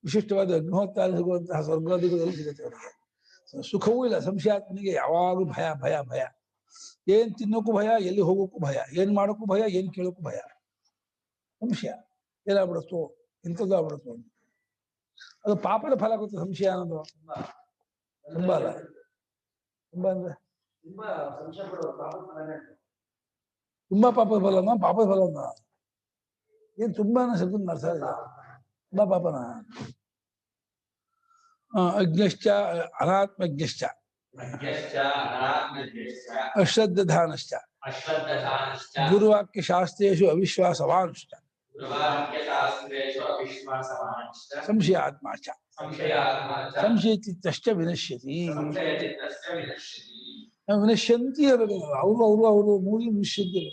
Speaker 2: ವಿಶಿಷ್ಟವಾದ ಅಗ್ನಿಹೋತ್ರ ಸಿಗುವಂತಹ ಸ್ವರ್ಗಾದಿಗಳು ಎಲ್ಲಿ ಸಿಗುತ್ತೆ ಅವರಿಗೆ. ಸುಖವೂ ಇಲ್ಲ ಸಂಶಯಾತ್ಮನಿಗೆ. ಯಾವಾಗಲೂ ಭಯ ಭಯ ಭಯ. ಏನ್ ತಿನ್ನೋಕ್ಕೂ ಭಯ, ಎಲ್ಲಿ ಹೋಗೋಕ್ಕೂ ಭಯ, ಏನ್ ಮಾಡೋಕ್ಕೂ ಭಯ, ಏನ್ ಕೇಳೋಕ್ಕೂ ಭಯ. ಸಂಶಯ ಏನಾಗ್ಬಿಡುತ್ತೋ ಇಂಥದ್ದು ಆಗ್ಬಿಡುತ್ತೋ. ಅದು ಪಾಪದ ಫಲ ಗೊತ್ತು ಸಂಶಯ ಅನ್ನೋದು. ತುಂಬಾ ಅಲ್ಲ, ತುಂಬಾ ಅಂದ್ರೆ ತುಂಬಾ ಪಾಪದ ಫಲನ, ಪಾಪದ ಫಲನ ಏನ್ ತುಂಬಾ ಶಬ್ದ ಅರ್ಥ ಇಲ್ಲ. ತುಂಬಾ ಪಾಪನ. ಅಜ್ಞಶ್ಚ ಅನಾತ್ಮಜ್ಞಶ್ಚ ಅಶ್ರದ್ಧಾನಶ್ಚ ಗುರುವಾಕ್ಯ ಶಾಸ್ತ್ರೇಷು ಅವಿಶ್ವಾಸವಾಂಶ್ಚ ಸಂಶಯಾತ್ಮಾಚ ಸಂಶಯಚಿತ್ತಶ್ಚ ವಿನಶ್ಯತಿ. ವಿನಶ್ಯಂತಿ ಅವರು ಮೂಲ ವಿನಶ್ಯಂತಿ.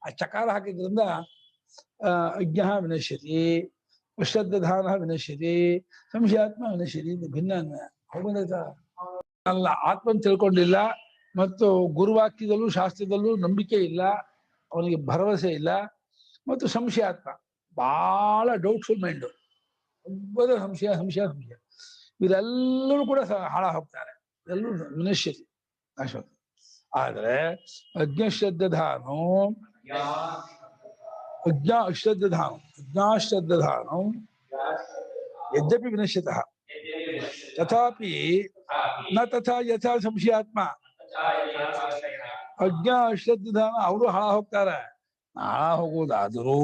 Speaker 2: ಆ ಚಕಾರ ಹಾಕಿದ್ರಿಂದ ಅಜ್ಞ ವಿನಶ್ಯತಿ, ಅಶ್ರದ್ಧಾನ ವಿನಶ್ಯತಿ, ಸಂಶಯಾತ್ಮ ವಿನಶ್ಯತಿ. ಭಿನ್ನ ಹೋಗೋದ ಅಲ್ಲ. ಆತ್ಮನ್ ತಿಳ್ಕೊಂಡಿಲ್ಲ ಮತ್ತು ಗುರುವಾಕ್ಯದಲ್ಲೂ ಶಾಸ್ತ್ರದಲ್ಲೂ ನಂಬಿಕೆ ಇಲ್ಲ, ಅವನಿಗೆ ಭರವಸೆ ಇಲ್ಲ, ಮತ್ತು ಸಂಶಯಾತ್ಮ ಬಹಳ ಡೌಟ್ಫುಲ್ ಮೈಂಡು. ಒಬ್ಬದ ಸಂಶಯ ಸಂಶಯ ಸಂಶಯ. ಇವರೆಲ್ಲರೂ ಕೂಡ ಹಾಳ ಹೋಗ್ತಾರೆ. ಎಲ್ಲರೂ ವಿನಶ್ಯತಿ. ನಾಶವಾಗ್ತದೆ. ಆದ್ರೆ ಅಜ್ಞಶ್ರದ್ಧಾನು ಅಜ್ಞಾಶ್ರದ್ಧಾನು ಯದ್ಯಪಿ ವಿನಶ್ಯತಃ ತಥಾಪಿ ನ ತಥಾ ಯಥಾ ಸಂಶಯಾತ್ಮ. ಅಜ್ಞಾ ಅಶ್ರದ್ಧಾನ ಅವರು ಹಾಳ ಹೋಗ್ತಾರೆ, ಹಾಳ ಹೋಗೋದಾದರೂ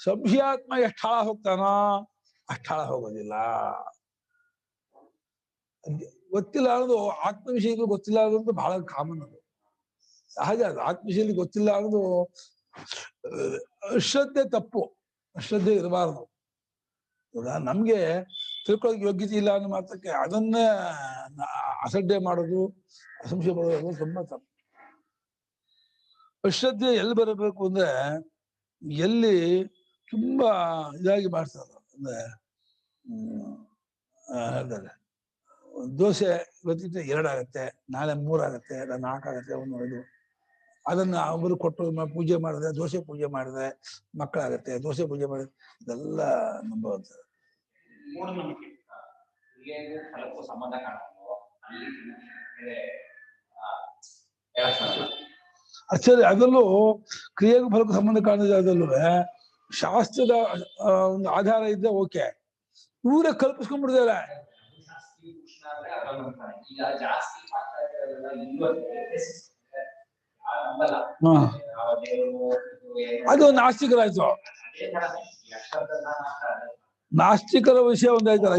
Speaker 2: ಸಂಶಯಾತ್ಮ ಎಷ್ಟು ಹಾಳ ಹೋಗ್ತಾನೋ ಅಷ್ಟು ಹಾಳ ಹೋಗೋದಿಲ್ಲ. ಗೊತ್ತಿಲ್ಲ ಅನ್ನೋದು ಆತ್ಮ ವಿಷಯಗಳು ಗೊತ್ತಿಲ್ಲ ಅನ್ನೋದು ಬಹಳ ಕಾಮನ್. ಅದು ಸಹಜ. ಅದು ಆತ್ಮ ವಿಷಯದಲ್ಲಿ ಗೊತ್ತಿಲ್ಲ ಅನ್ನೋದು ಅಶ್ರದ್ಧೆ ತಪ್ಪು, ಅಶ್ರದ್ಧೆ ಇರಬಾರದು. ನಮ್ಗೆ ತಿಳ್ಕೊಳ್ಳೋಕೆ ಯೋಗ್ಯತೆ ಇಲ್ಲ ಅನ್ನೋ ಮಾತ್ರಕ್ಕೆ ಅದನ್ನ ಅಸಡ್ಡೆ ಮಾಡೋದು, ಅಸಂಶಯ ಮಾಡೋದು ತುಂಬಾ ತಪ್ಪು. ಅಶ್ರದ್ಧೆ ಎಲ್ಲಿ ಬರಬೇಕು ಅಂದ್ರೆ ಎಲ್ಲಿ ತುಂಬಾ ಇದಾಗಿ ಮಾಡ್ತಾರೆ ಅಂದ್ರೆ ಹೇಳ್ತಾರೆ ದೋಸೆ ಇವತ್ತಿದ್ರೆ 2 ಆಗುತ್ತೆ, ನಾಳೆ 3 ಆಗುತ್ತೆ, 4 ಆಗುತ್ತೆ, 1 ಅದನ್ನ ಅವರು ಕೊಟ್ಟು ಪೂಜೆ ಮಾಡಿದ್ರೆ, ದೋಸೆ ಪೂಜೆ ಮಾಡಿದ್ರೆ ಮಕ್ಕಳಾಗತ್ತೆ, ದೋಸೆ ಪೂಜೆ ಮಾಡಿದ್ರೆ ಇದೆಲ್ಲ ನಂಬುವಂತ
Speaker 4: ಮೂಢನಂಬಿಕೆ. ಫಲಕ್ಕೂ ಸಂಬಂಧ ಕಾಣೋದು
Speaker 2: ಅಷ್ಟೇ. ಅದರಲ್ಲೂ ಕ್ರಿಯೆಗೂ ಫಲಕ್ಕೂ ಸಂಬಂಧ ಕಾಣೋದು. ಅದರಲ್ಲೂ ಶಾಸ್ತ್ರದ ಒಂದು ಆಧಾರ ಇದ್ದರೆ ಓಕೆ. ಇವರೇ ಕಲ್ಪಿಸ್ಕೊಂಡ್ಬಿಡ್ತಾರೆ. ಅದು ನಾಸ್ತಿಕರಾಯ್ತು. ನಾಸ್ತಿಕರ ವಿಷಯ ಒಂದಾಯ್ತಲ್ಲ.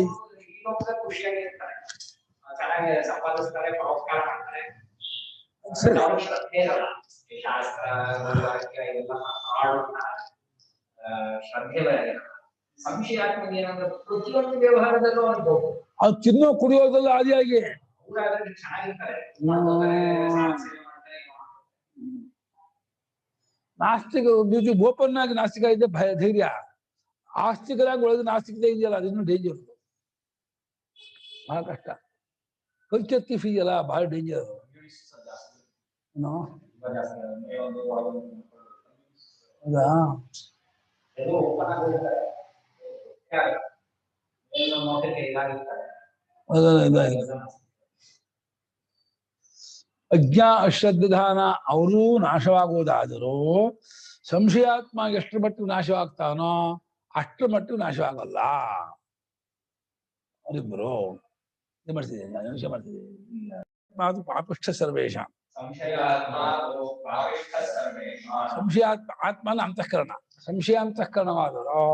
Speaker 3: ಪ್ರತಿಯೊಂದು ವ್ಯವಹಾರದಲ್ಲೂ ಅನ್ಬೋದು.
Speaker 2: ಅದು ತಿನ್ನೋ ಕುಡಿಯೋದೆಲ್ಲ ಆದಿಯಾಗಿ ನಾಸ್ತಿಕ ಓಪನ್ ಆಗಿ ನಾಸ್ತಿಕ ಇದ್ದೆ ಭಯ ಧೈರ್ಯ. ಆಸ್ತಿಕರಾಗಿ ಒಳಗೆ ನಾಸ್ತಿಕತೆ ಇದೆಯಲ್ಲ ಅದಿನ್ನೂ ಡೇಂಜರ್. ಬಹಳ ಕಷ್ಟ. ಕಲ್ಚರ್ತಿ ಇದೆಯಲ್ಲ ಬಹಳ ಡೇಂಜರ್. ಹೌದಾ? ಅಜ್ಞಾ ಅಶ್ರದ್ಧಾನ ಅವರೂ ನಾಶವಾಗುವುದಾದರೂ ಸಂಶಯಾತ್ಮ ಎಷ್ಟರ ಮಟ್ಟಿಗೆ ನಾಶವಾಗ್ತಾನೋ ಅಷ್ಟರ ಮಟ್ಟಿಗೆ ನಾಶವಾಗಲ್ಲ. ಅವರಿಬ್ಬರು ಇದು ಮಾಡ್ತಿದ್ದೀನಿ, ನಾನು ವಿಷಯ ಮಾಡ್ತಿದ್ದೀನಿ. ಅದು ಪಾಪಿಷ್ಠ ಸರ್ವೇಶ. ಸಂಶಯಾತ್ಮ ಆತ್ಮನ ಅಂತಃಕರಣ, ಸಂಶಯಾಂತಃಕರಣವಾದರೂ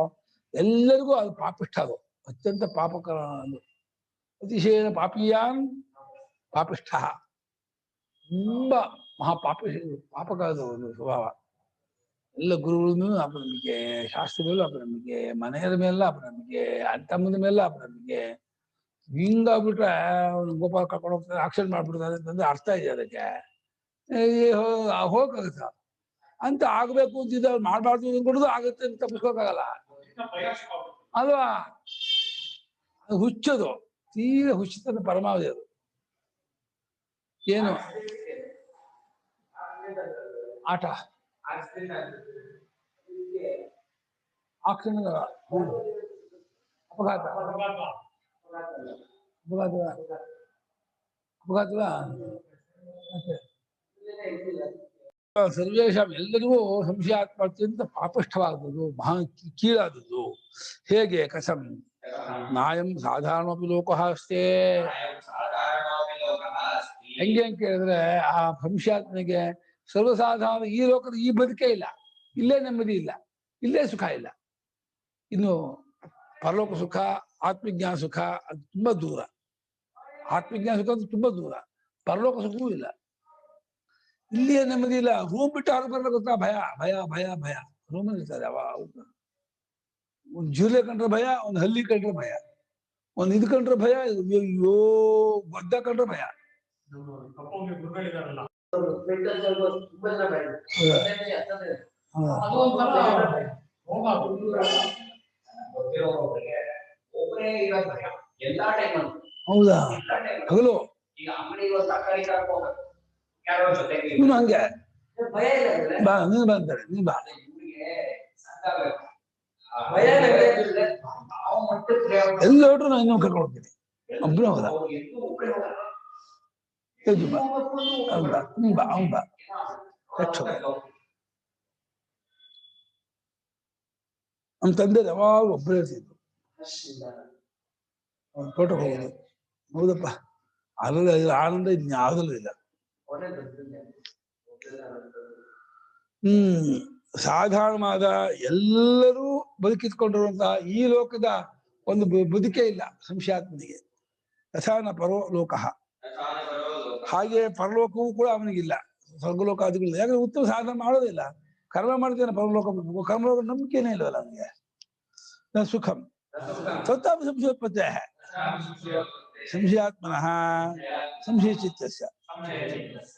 Speaker 2: ಎಲ್ಲರಿಗೂ ಅದು ಪಾಪಿಷ್ಠ. ಅದು ಅತ್ಯಂತ ಪಾಪಕರ. ಅತಿಶಯನ ಪಾಪೀಯಾನ್ ಪಾಪಿಷ್ಠ. ತುಂಬಾ ಮಹಾಪಾಪಿ ಪಾಪಕರದ ಒಂದು ಸ್ವಭಾವ. ಎಲ್ಲ ಗುರುಗಳೂ ಅಪನಂಬಿಕೆ, ಶಾಸ್ತ್ರ ಮೇಲೂ ಅಪನಂಬಿಕೆ, ಮನೆಯರ ಮೇಲೆಲ್ಲ ಅಪನಂಬಿಕೆ, ತಮ್ಮದ ಮೇಲೆಲ್ಲ ಅಪನಂಬಿಕೆ. ಹಿಂಗಾಗ್ಬಿಟ್ರೆ ಗೋಪಾಲ ಕರ್ಕೊಂಡು ಹೋಗ್ತಾರೆ, ಆಕ್ಷನ್ ಮಾಡ್ಬಿಡ್ತಾರೆ ಅಂತಂದ್ರೆ ಅರ್ಥ ಇದೆ ಅದಕ್ಕೆ. ಹೋಗಕ್ಕಾಗತ್ತ ಅಂತ ಆಗ್ಬೇಕು ಅಂತಿದ್ದ ಮಾಡ್ಬಾರ್ದು ಅಂದ್ಕೊಡೋದು ಆಗುತ್ತೆ ಅಂತ ತಪ್ಪಿಸ್ಕೋಕಾಗಲ್ಲ ಅಲ್ವಾ? ಅದು ಹುಚ್ಚದು, ತೀರ ಹುಚ್ಚತನ ಪರಮಾವಧಿ. ಅದು ಏನು ಆಟ ಆಕ್ಷನ್ ಅಪಘಾತ ಸರ್ವೇಶಾಂ ಎಲ್ಲರಿಗೂ ಸಂಶಯಾತ್ಮ ಅತ್ಯಂತ ಪಾಪಿಷ್ಠವಾದದ್ದು, ಮಹಾ ಕೀಳಾದದ್ದು. ಹೇಗೆ? ಕಥಂ ನಾಯಂ ಸಾಧಾರಣೋಪಿ ಲೋಕಃ ಅಷ್ಟೇ. ಹೆಂಗೆ ಅಂತ ಕೇಳಿದ್ರೆ ಆ ಸಂಶಯಾತ್ಮನಿಗೆ ಸರ್ವಸಾಧಾರಣ ಈ ಲೋಕದ ಈ ಬದುಕೇ ಇಲ್ಲ, ಇಲ್ಲೇ ನೆಮ್ಮದಿ ಇಲ್ಲ, ಇಲ್ಲೇ ಸುಖ ಇಲ್ಲ. ಇನ್ನು ಪರಲೋಕ ಸುಖ, ಆತ್ಮಜ್ಞಾನ ಸುಖ ಅದು ತುಂಬಾ ದೂರ. ಆತ್ಮಜ್ಞಾನ ಸುಖ ಅದು ತುಂಬಾ ದೂರ, ಪರಲೋಕ ಸುಖವೂ ಇಲ್ಲ. ಇಲ್ಲಿಯೇ ನೆಮ್ಮದಿ ಇಲ್ಲ. ರೂಮ್ ಬಿಟ್ಟು ಹೊರಗೆ ಬರಲ್ಲ ಗೊತ್ತಾ? ಭಯ ಭಯ ಭಯ ಭಯ. ರೂಮಲ್ಲಿ ಇರ್ತಾರೆ ಒಂದು ಜಿರಳೆ ಕಂಡ್ರೆ ಭಯ, ಒಂದು ಹಲ್ಲಿ ಕಂಡ್ರೆ ಭಯ, ಒಂದು ಇದು ಕಂಡ್ರೆ ಭಯ, ಅಯ್ಯೋ ಗೊದ್ದ ಕಂಡ್ರೆ ಭಯ. ಹೌದಾ? ಹಗಲು ಇವನು ಹಂಗೆ ಬಾ, ನೀನು ಬಂತಾರೆ, ನೀ ಬಾ. ಎಲ್ಲ ಹೊಟ್ರು ನಾನು ಇನ್ನೊಂದು ಕರ್ಕೊಂಡು ಹೋಗ್ತೀನಿ. ಒಬ್ಬನೇ ಹೋದ. ಯಜುಮ ಅಂಬ ಅಂಬ ಅಂಬ ಯಕ್ಷಕ. ನಮ್ಮ ತಂದೆ ಯಾವಾಗ ಒಬ್ಬರೇ ಇರ್ತಿದ್ರು. ಅವ್ನು ತೋಟಕ್ಕೆ ಹೋಗೋದು. ಹೌದಪ್ಪ, ಅದರಲ್ಲಿ ಆನಂದ ಇನ್ಯಾವುದಲ್ಲೂ ಇಲ್ಲ. ಸಾಧಾರಣವಾದ ಎಲ್ಲರೂ ಬದುಕಿಸ್ಕೊಂಡಿರುವಂತಹ ಈ ಲೋಕದ ಒಂದು ಬದುಕೇ ಇಲ್ಲ ಸಂಶಯಾತ್ಮನಿಗೆ. ಯಥಾನ ಪರೋ ಲೋಕಃ, ಹಾಗೆ ಪರಲೋಕವೂ ಕೂಡ ಅವನಿಗಿಲ್ಲ. ಸ್ವರ್ಗಲೋಕಾದಿಗಳಿಲ್ಲ. ಯಾಕಂದ್ರೆ ಉತ್ತಮ ಸಾಧನೆ ಮಾಡೋದಿಲ್ಲ, ಕರ್ಮ ಮಾಡ್ತೇನೆ ಪರಲೋಕ. ಕರ್ಮಲೋಕ ನಂಬಿಕೆನೇ ಇಲ್ವಲ್ಲ ಅವನಿಗೆ. ಸುಖಂ ಸ್ವತಃ ಸಂಶಯೋತ್ಪತ್ತೇ ಸಂಶಯಾತ್ಮನಃ ಸಂಶಯ ಚಿತ್ತಸ್ಯ.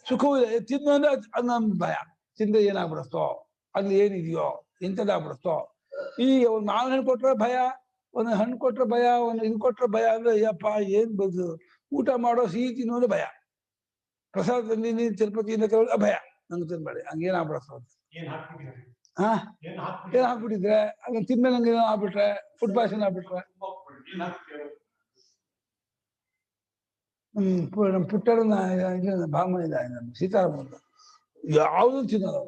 Speaker 2: ಸುಖವೂ ಇಲ್ಲ. ತಿನ್ನು ಅಂದ್ರೆ ಅದು ಭಯ. ತಿಂದ್ರೆ ಏನಾಗ್ಬಿಡುತ್ತೋ, ಅಲ್ಲಿ ಏನಿದೆಯೋ, ಎಂಥದ್ದಾಗ್ಬಿಡುತ್ತೋ. ಈಗ ಒಂದು ಮಾವಿನ ಹಣ್ಣು ಕೊಟ್ರೆ ಭಯ, ಒಂದು ಹಣ್ಣು ಕೊಟ್ರೆ ಭಯ, ಒಂದು ಇದು ಕೊಟ್ರೆ ಭಯ. ಅಂದ್ರೆ ಅಯ್ಯಪ್ಪ ಏನ್ ಬದು, ಊಟ ಮಾಡೋ ಸಿಹಿ ತಿನ್ನೋದು ಭಯ. ಪ್ರಸಾದ ತಂದಿನಿ ತಿರುಪತಿಯಿಂದ ತಗೊಳ್ಳಿ ಭಯ, ನಂಗೆ ತಿನ್ಬೇಡಿ, ಹಂಗೇನಾಗ್ಬಿಡುತ್ತೋ. ಹಾ ಏನ್ ಹಾಕ್ಬಿಟ್ಟಿದ್ರೆ ಅದನ್ನ ತಿನ್ಮೇಲೆ ನಂಗೆ ಏನೋ ಆಗ್ಬಿಟ್ರೆ, ಫುಡ್ ಪಾಯ್ಸನ್ ಆಗ್ಬಿಟ್ರೆ. ನಮ್ಮ ಪುಟ್ಟರನ್ನ ಭಾಮ ಇದೆ, ನಮ್ಮ ಸೀತಾರಾಮ ಯಾವುದು ತಿನ್ನೋದು.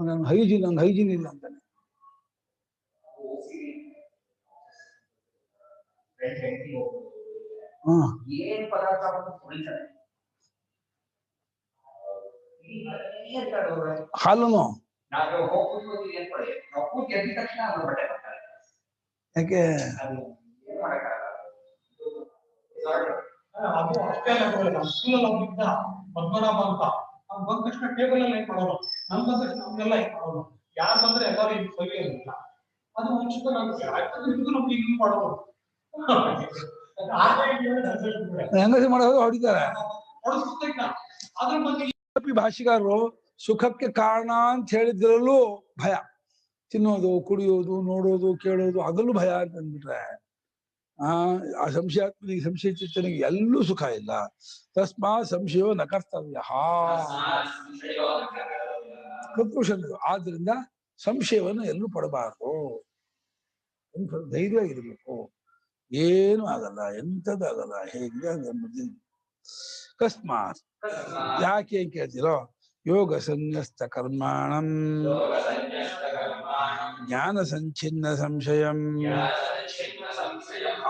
Speaker 2: ನಂಗೆ ಹೈಜೀನ್ ಇಲ್ಲ ಅಂತಾನೆ.
Speaker 3: ಏನ್ ಪದಾರ್ಥ ಕುಡಿತಾರೆ,
Speaker 2: ಹಾಲುನು ಯಾಕೆ
Speaker 4: ಅದು ಅಷ್ಟೇ ಅಲ್ಲ, ಸ್ಕೂಲಲ್ಲಿ ಹೋಗಿದ್ದ ಪದ್ಮನಾಭ ಅಂತ ಅವ್ನು ಬಂದ ತಕ್ಷಣ ಟೇಬಲ್ ಎಲ್ಲ ಏನ್ ಮಾಡೋದು, ನಮ್ ಬಂದ ತಕ್ಷಣ ನಮ್ಗೆಲ್ಲ ಏನ್ ಮಾಡೋದು, ಯಾರು ಬಂದ್ರೆ ಎಲ್ಲರೂ ಈಗ ಸರಿಯಿಲ್ಲ. ಅದು ಮುಂಚಿತ ನಮ್ಗೆ ಈಗ ಮಾಡೋದು
Speaker 2: ಹೆಂಗಸಿ ಮಾಡೋದು ಹೊಡಿತಾರೆ.
Speaker 4: ಅದ್ರ ಬಗ್ಗೆ
Speaker 2: ಭಾಷಿಗಾರರು ಸುಖಕ್ಕೆ ಕಾರಣ ಅಂತ ಹೇಳಿದ್ರಲ್ಲೂ ಭಯ. ತಿನ್ನೋದು, ಕುಡಿಯೋದು, ನೋಡೋದು, ಕೇಳೋದು, ಅದರಲ್ಲೂ ಭಯ ಅಂತ ಅಂದ್ಬಿಟ್ರೆ ಆ ಸಂಶಯಾತ್ಮನಿಗೆ, ಸಂಶಯ ಚಿತ್ತನಿಗೆ ಎಲ್ಲೂ ಸುಖ ಇಲ್ಲ. ತಸ್ಮಾತ್ ಸಂಶಯೋ ನ ಕರ್ತವ್ಯ. ಕನ್ಕ್ಲೂಷನ್. ಆದ್ರಿಂದ ಸಂಶಯವನ್ನು ಎಲ್ಲೂ ಪಡಬಾರದು. ಧೈರ್ಯ ಇರಬೇಕು. ಏನು ಆಗಲ್ಲ, ಎಂಥದ್ದಾಗಲ್ಲ, ಹೇಗಿದೆ ಅಂದ್ರೆ ಅಕಸ್ಮಾತ್. ಯಾಕೆ ಕೇಳ್ತಿರೋ? ಯೋಗ ಸನ್ಯಸ್ತ ಕರ್ಮಾಣಂ ಜ್ಞಾನ ಸಂಚಿನ್ನ ಸಂಶಯಂ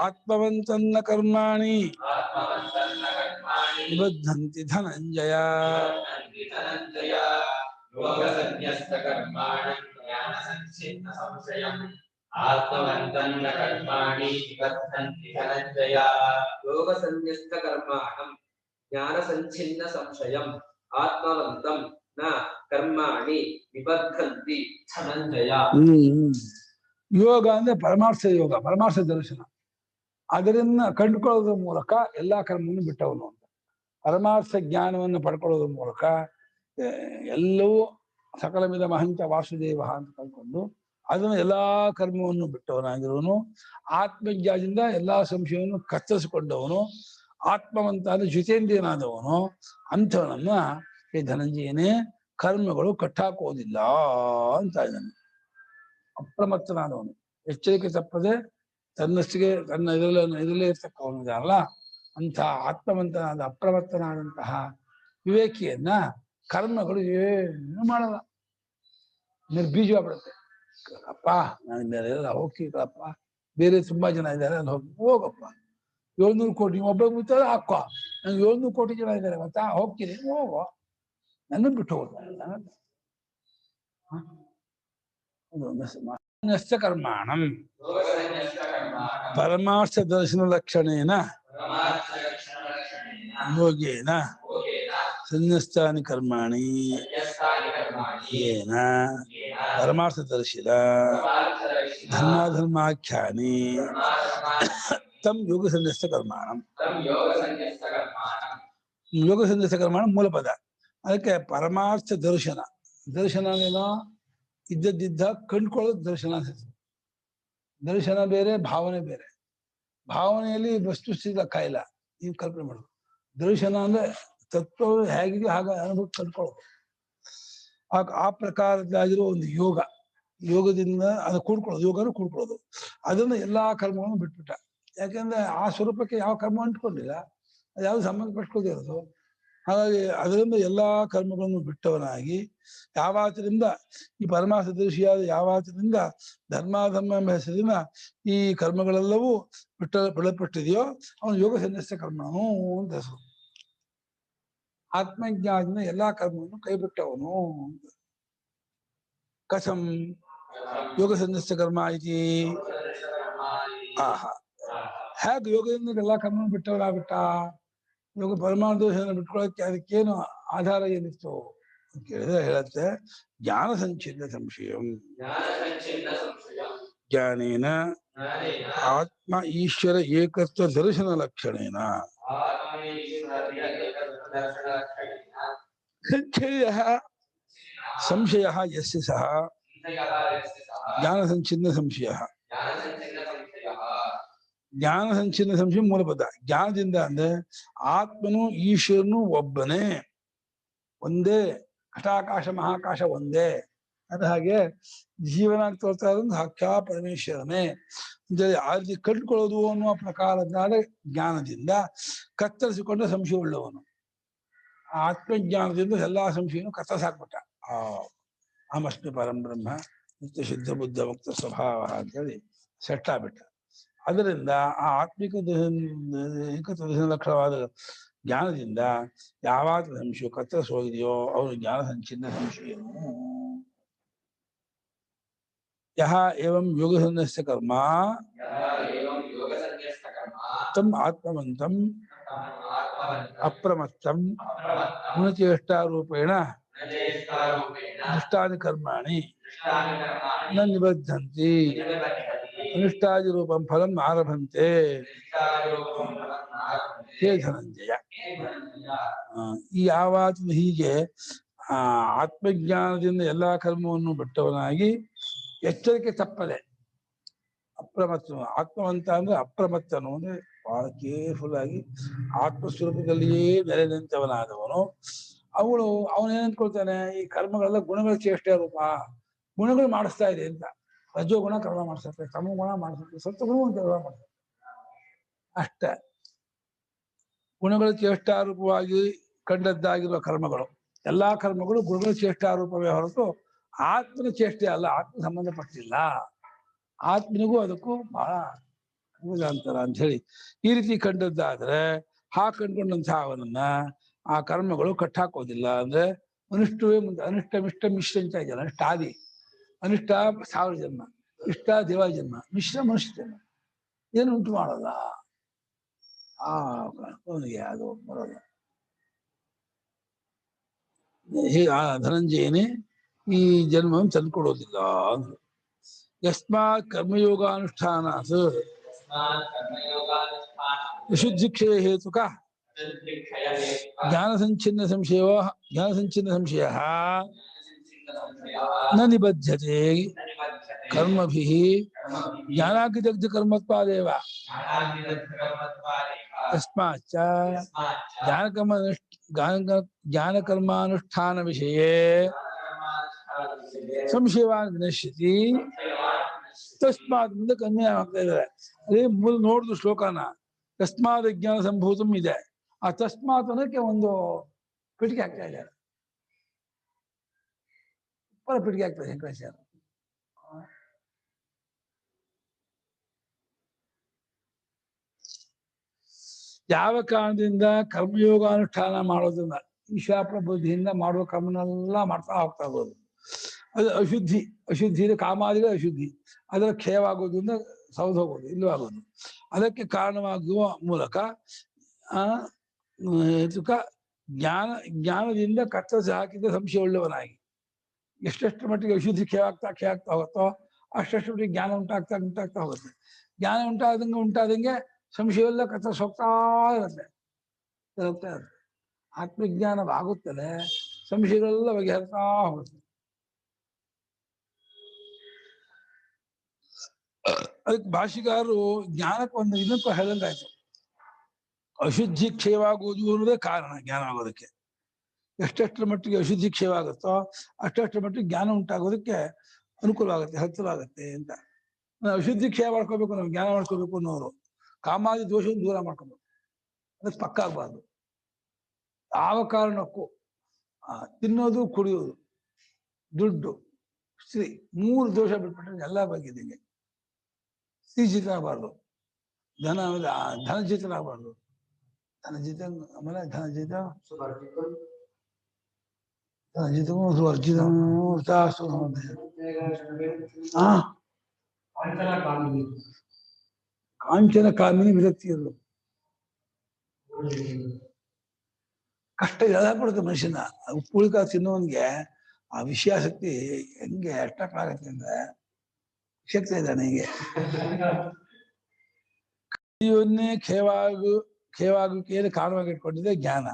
Speaker 2: ಆತ್ಮವಂತನ್ನ ಕರ್ಮಾಣಿ ನಿಬದ್ಧಂತಿ ಧನಂಜಯ.
Speaker 5: ಆತ್ಮವಂತನ್ನ ಕರ್ಮಾಣಿ ನಿಬದ್ಧಂತಿ ಧನಂಜಯ. ಯೋಗ ಸಂನ್ಯಸ್ತ ಕರ್ಮಾಣಂ ಜ್ಞಾನ ಸಂಚಿನ್ನ ಸಂಶಯಂ ಆತ್ಮವಂತಂ ನ ಕರ್ಮಾಣಿ ನಿಬದ್ಧಂತಿ ಧನಂಜಯ.
Speaker 2: ಯೋಗ ಅಂದ್ರೆ ಪರಮಾರ್ಥ ಯೋಗ, ಪರಮಾರ್ಥ ದರ್ಶನ. ಅದರಿಂದ ಕಂಡುಕೊಳ್ಳೋದ್ರ ಮೂಲಕ ಎಲ್ಲಾ ಕರ್ಮವನ್ನು ಬಿಟ್ಟವನು ಅಂತ. ಪರಮಾರ್ಥ ಜ್ಞಾನವನ್ನು ಪಡ್ಕೊಳ್ಳೋದ್ರ ಮೂಲಕ ಎಲ್ಲವೂ ಸಕಲವಿದ ಮಹಂತ ವಾಸುದೇವ ಅಂತ ಕಲ್ಕೊಂಡು ಅದನ್ನು ಎಲ್ಲಾ ಕರ್ಮವನ್ನು ಬಿಟ್ಟವನಾಗಿರುವನು. ಆತ್ಮಜ್ಞಾನದಿಂದ ಎಲ್ಲಾ ಸಂಶಯವನ್ನು ಕತ್ತರಿಸಿಕೊಂಡವನು. ಆತ್ಮವಂತ ಜಿತೇಂದ್ರಿಯನಾದವನು. ಅಂಥವನನ್ನ ಈ ಧನಂಜಯನೇ ಕರ್ಮಗಳು ಕಟ್ಟಾಕೋದಿಲ್ಲ ಅಂತ ಇದ್ದಾನೆ. ಅಪ್ರಮತ್ತನಾದವನು, ಎಚ್ಚರಿಕೆ ತಪ್ಪದೆ ತನ್ನಷ್ಟಿಗೆ ತನ್ನ ಇದರಲ್ಲೇ ಇರ್ತಕ್ಕವನಿದಾನಲ್ಲ, ಅಂಥ ಆತ್ಮವಂತನಾದ ಅಪ್ರಮತ್ತನಾದಂತಹ ವಿವೇಕಿಯನ್ನ ಕರ್ಮಗಳು ಏನು ಮಾಡಲ್ಲ. ನಿರ್ಬೀಜವಾಗ್ಬಿಡುತ್ತೆ. ಅಪ್ಪ ನಾನಿಲ್ಲ ಹೋಗ್ತೀರಪ್ಪ, ಬೇರೆ ತುಂಬಾ ಜನ ಇದ್ದಾರೆ, ಅಲ್ಲಿ ಹೋಗಪ್ಪ. 700 ಕೋಟಿ ಒಬ್ಬ ಮುತ್ತಾರೆ ಹಾಕೋ, ನಂಗೆ 700 ಕೋಟಿ ಜನ ಇದ್ದಾರೆ ಗೊತ್ತಾ, ಹೋಗ್ತೀನಿ, ಹೋಗೋ, ನನ್ನ ಬಿಟ್ಟು ಹೋಗ್ತಾರೆ. ಕರ್ಮಾಣಂ ಪರಮಾರ್ಥ ದರ್ಶನ ಲಕ್ಷಣೇನ ಯೋಗೇನ ಸನ್ಯಸ್ತಾನಿ ಕರ್ಮಾಣಿ ಏನ ಪರಮಾರ್ಥ ದರ್ಶಿತ ಧರ್ಮಾಧರ್ಮಾಖ್ಯಾನಿ ತಂ ಯೋಗ ಸನ್ಯಸ್ತ ಕರ್ಮಾಣಂ. ಯೋಗ ಸನ್ಯಸ್ತ ಕರ್ಮಾಣ ಮೂಲ ಪದ. ಅದಕ್ಕೆ ಪರಮಾರ್ಥ ದರ್ಶನ. ದರ್ಶನ ಏನೋ ಇದ್ದದ್ದಿದ್ದ ಕಂಡುಕೊಳ್ಳೋದು ದರ್ಶನ. ದರ್ಶನ ಬೇರೆ, ಭಾವನೆ ಬೇರೆ. ಭಾವನೆಯಲ್ಲಿ ವಸ್ತುಸ್ಥಿತಿ ಕಾಯಿಲ್ಲ, ನೀವು ಕಲ್ಪನೆ ಮಾಡೋದು. ದರ್ಶನ ಅಂದ್ರೆ ತತ್ವ ಹೇಗಿದೆಯೋ ಹಾಗೆ ಅನುಭವ ಕಂಡುಕೊಳ್ಳೋದು. ಆ ಪ್ರಕಾರದಾಗಿರೋ ಒಂದು ಯೋಗ. ಯೋಗದಿಂದ ಅದು ಕೂಡ್ಕೊಳ್ಳೋದು, ಯೋಗನೂ ಕೂಡ್ಕೊಳ್ಳೋದು. ಅದನ್ನು ಎಲ್ಲಾ ಕರ್ಮವನ್ನು ಬಿಟ್ಬಿಟ್ಟ. ಯಾಕೆಂದ್ರೆ ಆ ಸ್ವರೂಪಕ್ಕೆ ಯಾವ ಕರ್ಮ ಅಂಟ್ಕೊಂಡಿಲ್ಲ, ಅದು ಯಾವ್ದು ಸಂಬಂಧ ಪಟ್ಕೊಳ್ದಿರೋದು. ಹಾಗಾಗಿ ಅದರಿಂದ ಎಲ್ಲಾ ಕರ್ಮಗಳನ್ನು ಬಿಟ್ಟವನಾಗಿ ಯಾವಾತರಿಂದ ಈ ಪರಮಾರ್ಥ ದರ್ಶಿಯಾದ ಯಾವಾತರಿಂದ ಧರ್ಮಾಧರ್ಮ ಎಂಬ ಹೆಸರಿನ ಈ ಕರ್ಮಗಳೆಲ್ಲವೂ ಬಿಡಲ್ಪಟ್ಟಿದೆಯೋ ಅವನು ಯೋಗ ಸನ್ಯಾಸ ಕರ್ಮನು ಅಂತ ಹೆಸರು. ಆತ್ಮಜ್ಞಾನದಿಂದ ಎಲ್ಲಾ ಕರ್ಮವನ್ನು ಕೈಬಿಟ್ಟವನು ಅಂತ. ಕಥಂ ಯೋಗ ಸನ್ಯಾಸ ಕರ್ಮ ಐತಿ. ಆಹಾ, ಹೇಗೆ ಯೋಗದಿಂದ ಎಲ್ಲಾ ಕರ್ಮ ಬಿಟ್ಟವರಾಗ್ಬಿಟ್ಟ? ಯೋಗ ಪರಮಾಣು ದೋಷವನ್ನು ಬಿಟ್ಕೊಳ್ಳೋಕೆ ಅದಕ್ಕೇನು ಆಧಾರ ಏನಿತ್ತು ಅಂತ ಕೇಳಿದ್ರೆ ಹೇಳತ್ತೆ, ಜ್ಞಾನ ಸಂಚಿನ್ನ ಸಂಶಯಂ. ಜ್ಞಾನೇನ ಆತ್ಮ ಈಶ್ವರ ಏಕತ್ವ ದರ್ಶನ ಲಕ್ಷಣೇನ ಸಂಶಯ ಯಸ್ಯ ಸಹ ಜ್ಞಾನ ಸಂಚಿನ್ನ ಸಂಶಯ. ಜ್ಞಾನ ಸಂಚಿನ್ನ ಸಂಶಯ ಮೂಲಪದ. ಜ್ಞಾನದಿಂದ ಅಂದ್ರೆ ಆತ್ಮನು ಈಶ್ವರನು ಒಬ್ಬನೇ, ಒಂದೇ, ಘಟಾಕಾಶ ಮಹಾಕಾಶ ಒಂದೇ. ಅದ ಹಾಗೆ ಜೀವನ ತೋರ್ತಾ ಇರೋದು ಸಾಕ್ಷಾ ಪರಮೇಶ್ವರನೇ ಅಂತೇಳಿ ಆ ರೀತಿ ಕಂಡುಕೊಳ್ಳೋದು ಅನ್ನುವ ಪ್ರಕಾರದಾದ ಜ್ಞಾನದಿಂದ ಕತ್ತರಿಸಿಕೊಂಡ ಸಂಶಯ ಉಳ್ಳವನು. ಆತ್ಮಜ್ಞಾನದಿಂದ ಎಲ್ಲಾ ಸಂಶಯನು ಕತ್ತರಿಸಾಕ್ಬಿಟ್ಟ. ಅಹಮಸ್ಮಿ ಪರಂ ಬ್ರಹ್ಮ ನಿತ್ಯ ಶುದ್ಧ ಬುದ್ಧ ಮುಕ್ತ ಸ್ವಭಾವ ಅಂತೇಳಿ ಸೆಟ್ ಆಗ್ಬಿಟ್ಟ. ಅದರಿಂದ ಆ ಆತ್ಮಿಕ ಏಕತ್ವ ಲಕ್ಷಣವಾದ ಜ್ಞಾನದಿಂದ ಯಾವಾಗ ಸಂಶಯ ಕತ್ತರಿಸೋಗಿದೆಯೋ ಅವನು ಜ್ಞಾನ ಸಂಚಿನ್ನ ಸಂಶಯನು. ಯಹ ಏವಂ ಯೋಗ ಸನ್ಯಾಸ ಕರ್ಮ ತಂ ಆತ್ಮವಂತಂ ಅಪ್ರಮತ್ತಂ ಗುಣಚೇಷ್ಟಾರೂಪೇಣ ದೃಷ್ಟಾನಿ ಕರ್ಮಾಣಿ ನ ನಿಬದ್ಧಂತಿ ಅನಿಷ್ಟಾದಿ ರೂಪಂ ಫಲಂ ಆರಭಂತೆ ಹೇ ಧನಂಜಯ. ಈ ಯಾವಾತ ಹೀಗೆ ಆತ್ಮಜ್ಞಾನದಿಂದ ಎಲ್ಲಾ ಕರ್ಮವನ್ನು ಬಿಟ್ಟವನಾಗಿ ಎಚ್ಚರಿಕೆ ತಪ್ಪದೆ ಅಪ್ರಮತ್ತ, ಆತ್ಮವಂತ ಅಂದ್ರೆ ಅಪ್ರಮತ್ತನು ಅಂದ್ರೆ ಬಹಳ ಕೇರ್ಫುಲ್ ಆಗಿ ಆತ್ಮಸ್ವರೂಪದಲ್ಲಿಯೇ ನೆಲೆ ನಿಂತವನಾದವನು. ಅವನೇನ್ ಅನ್ಕೊಳ್ತಾನೆ, ಈ ಕರ್ಮಗಳೆಲ್ಲ ಗುಣಗಳ ಚೇಷ್ಟೆ ರೂಪ, ಗುಣಗಳು ಮಾಡಿಸ್ತಾ ಇದೆ ಅಂತ. ರಜೋಗುಣ ಕರ್ಮ ಮಾಡಿಸುತ್ತೆ, ತಮೋಗುಣ ಮಾಡಿಸುತ್ತೆ, ಸತ್ವಗುಣ ಕರ್ಮ ಮಾಡಿಸುತ್ತೆ. ಅಷ್ಟೇ ಗುಣಗಳ ಚೇಷ್ಟಾರೂಪವಾಗಿ ಕಂಡದ್ದಾಗಿರುವ ಕರ್ಮಗಳು, ಎಲ್ಲಾ ಕರ್ಮಗಳು ಗುಣಗಳ ಚೇಷ್ಟಾರೂಪವೇ ಹೊರತು ಆತ್ಮನ ಚೇಷ್ಟೆ ಅಲ್ಲ, ಆತ್ಮ ಸಂಬಂಧಪಟ್ಟಿಲ್ಲ. ಆತ್ಮನಿಗೂ ಅದಕ್ಕೂ ಬಹಳ ಅಂತರ ಅಂತ ಹೇಳಿ ಈ ರೀತಿ ಕಂಡದ್ದಾದ್ರೆ ಕಂಡ್ಕೊಂಡಂತಹ ಅವನನ್ನ ಆ ಕರ್ಮಗಳು ಕಟ್ಟಾಕೋದಿಲ್ಲ. ಅಂದ್ರೆ ಅನಿಷ್ಟವೇ ಮುಂದೆ, ಅನಿಷ್ಟ ಮಿಷ್ಟ ಮಿಶ್ರ ಅಂತ ಇದೆಯಲ್ಲ, ಅನಿಷ್ಟ ಆದಿ, ಅನಿಷ್ಟ 1000 ಜನ್ಮ, ಇಷ್ಟ ದೇವ ಜನ್ಮ, ಮಿಶ್ರ ಮನುಷ್ಯ ಜನ್ಮ, ಏನು ಉಂಟು ಮಾಡಲ್ಲ. ಅವನಿಗೆ ಅದು ಬರೋಲ್ಲ. ಹೀಗೆ ಧನಂಜಯನೇ ಈ ಜನ್ಮವನ್ನು ತಂದುಕೊಡೋದಿಲ್ಲ ಅಂದ್ರು. ಯಸ್ಮಾತ್ ಕರ್ಮಯೋಗಾನುಷ್ಠಾನ ವಿಶುದ್ಧಿಕ್ಷಯ ಹೇತುಕ ಜ್ಞಾನ ಸಂಚಿನ್ನ ಸಂಶಯ ನ ನಿಬದ್ಧತೆ ಕರ್ಮಭಿಃ ಜ್ಞಾನಾಗ್ನಿದಗ್ಧ ಕರ್ಮತ್ವಾದೇವ. ತಸ್ಮಾಚ್ಚ ಜ್ಞಾನಕರ್ಮಾನುಷ್ಠಾನ ವಿಷಯೇ ಸಂಶಯವಾನ್ ವಿನಶ್ಯತಿ. ತಸ್ಮಾತ್ ಮುಂದೆ ಕನ್ಯೆ ಆಗ್ತಾ ಇದ್ದಾರೆ. ಅದೇ ಮೂಲ ನೋಡಿದ್ರು ಶ್ಲೋಕನ, ತಸ್ಮಾತ್ ಜ್ಞಾನ ಸಂಭೂತಂ ಇದೆ. ಆ ತಸ್ಮಾತ್ ಅನ್ನೋಕ್ಕೆ ಒಂದು ಪೀಠಿಕೆ ಹಾಕ್ತಾ ಇದ್ದಾರೆ, ಪೀಠಿಕೆ ಆಗ್ತದೆ ಶಂಕರಾಚಾರ್ಯ. ಯಾವ ಕಾರಣದಿಂದ ಕರ್ಮಯೋಗಾನುಷ್ಠಾನ ಮಾಡೋದ್ರಿಂದ ಈಶಾಪ್ರ ಬುದ್ಧಿಯಿಂದ ಮಾಡುವ ಕರ್ಮನೆಲ್ಲ ಮಾಡ್ತಾ ಹೋಗ್ತಾ ಇರೋದು, ಅದು ಅಶುದ್ಧಿ ಕಾಮಾದಿಗಳ ಅಶುದ್ಧಿ, ಅದರ ಕ್ಷಯವಾಗೋದ್ರಿಂದ ಸೌದು ಹೋಗೋದು, ಇಲ್ಲವಾಗೋದು. ಅದಕ್ಕೆ ಕಾರಣವಾಗುವ ಮೂಲಕ ಜ್ಞಾನದಿಂದ ಕತ್ತರಿಸಿ ಹಾಕಿದ ಸಂಶಯ ಉಳ್ಳವನಾಗಿ ಎಷ್ಟೆಷ್ಟು ಮಟ್ಟಿಗೆ ಅಶುದ್ಧಿ ಕ್ಷಯ ಆಗ್ತಾ ಹೋಗುತ್ತೋ ಅಷ್ಟೆಷ್ಟು ಮಟ್ಟಿಗೆ ಜ್ಞಾನ ಉಂಟಾಗ್ತಾ ಹೋಗುತ್ತೆ. ಜ್ಞಾನ ಉಂಟಾದಂಗೆ ಸಂಶಯವೆಲ್ಲ ಕತ್ತರಿಸಿ ಹೋಗ್ತಾ ಇರುತ್ತೆ. ಆತ್ಮಜ್ಞಾನವಾಗುತ್ತದೆ, ಸಂಶಯಗಳೆಲ್ಲ ಬಗೆಹರ್ತಾ ಹೋಗುತ್ತೆ. ಅದಕ್ಕೆ ಭಾಷಿಗಾರರು ಜ್ಞಾನಕ್ಕೆ ಒಂದು ಇದಕ್ಕೂ ಹೇಳಂಗಾಯ್ತು, ಅಶುದ್ಧಿ ಕ್ಷಯವಾಗುವುದು ಅನ್ನೋದೇ ಕಾರಣ ಜ್ಞಾನ ಆಗೋದಕ್ಕೆ. ಎಷ್ಟೆಷ್ಟರ ಮಟ್ಟಿಗೆ ಅಶುದ್ಧಿ ಕ್ಷಯವಾಗುತ್ತೋ ಅಷ್ಟೆಷ್ಟರ ಮಟ್ಟಿಗೆ ಜ್ಞಾನ ಉಂಟಾಗೋದಕ್ಕೆ ಅನುಕೂಲವಾಗುತ್ತೆ, ಹತ್ತಿರವಾಗುತ್ತೆ ಅಂತ. ಅಶುದ್ಧಿ ಕ್ಷಯ ಮಾಡ್ಕೋಬೇಕು, ನಾವು ಜ್ಞಾನ ಮಾಡ್ಕೋಬೇಕು ಅನ್ನೋರು ಕಾಮಾದಿ ದೋಷವನ್ನು ದೂರ ಮಾಡ್ಕೋಬೇಕು, ಅದಕ್ಕೆ ಪಕ್ಕ ಆಗ್ಬಾರ್ದು. ಯಾವ ಕಾರಣಕ್ಕೂ ತಿನ್ನೋದು ಕುಡಿಯೋದು ದುಡ್ಡು ಸ್ತ್ರೀ 3 ದೋಷ ಬಿಟ್ಬಿಟ್ರೆ ಎಲ್ಲ ಬಗೆದಿಗೆ ಸ್ತ್ರೀಜಿತನಾಗಬಾರ್ದು ಧನಜಿತನಾಗಬಾರ್ದು ಧನಜಿತ ಆಮೇಲೆ ಧನಜಿತ ಕಾಂಚನ ಕಾಮಿನಿ ವಿರಕ್ತಿಯರು ಕಷ್ಟ ಎಲ್ಲ ಕೊಡುತ್ತೆ ಮನುಷ್ಯನ ಉಪ್ಪುಳಿಕ ತಿನ್ನೋನ್ಗೆ ಆ ವಿಷಯಾಸಕ್ತಿ ಹೆಂಗೆ ಅಟ್ರಾಕ್ಟ್ ಅಂದ್ರೆ ಶಕ್ತಿ ಇದ್ದಾನೆ ಹೀಗೆ ಕಲಿಯವನ್ನೇ ಖೇವಾಗುವಿಕೆಯಲ್ಲಿ ಕಾರಣವಾಗಿ ಇಟ್ಕೊಂಡಿದೆ ಜ್ಞಾನ.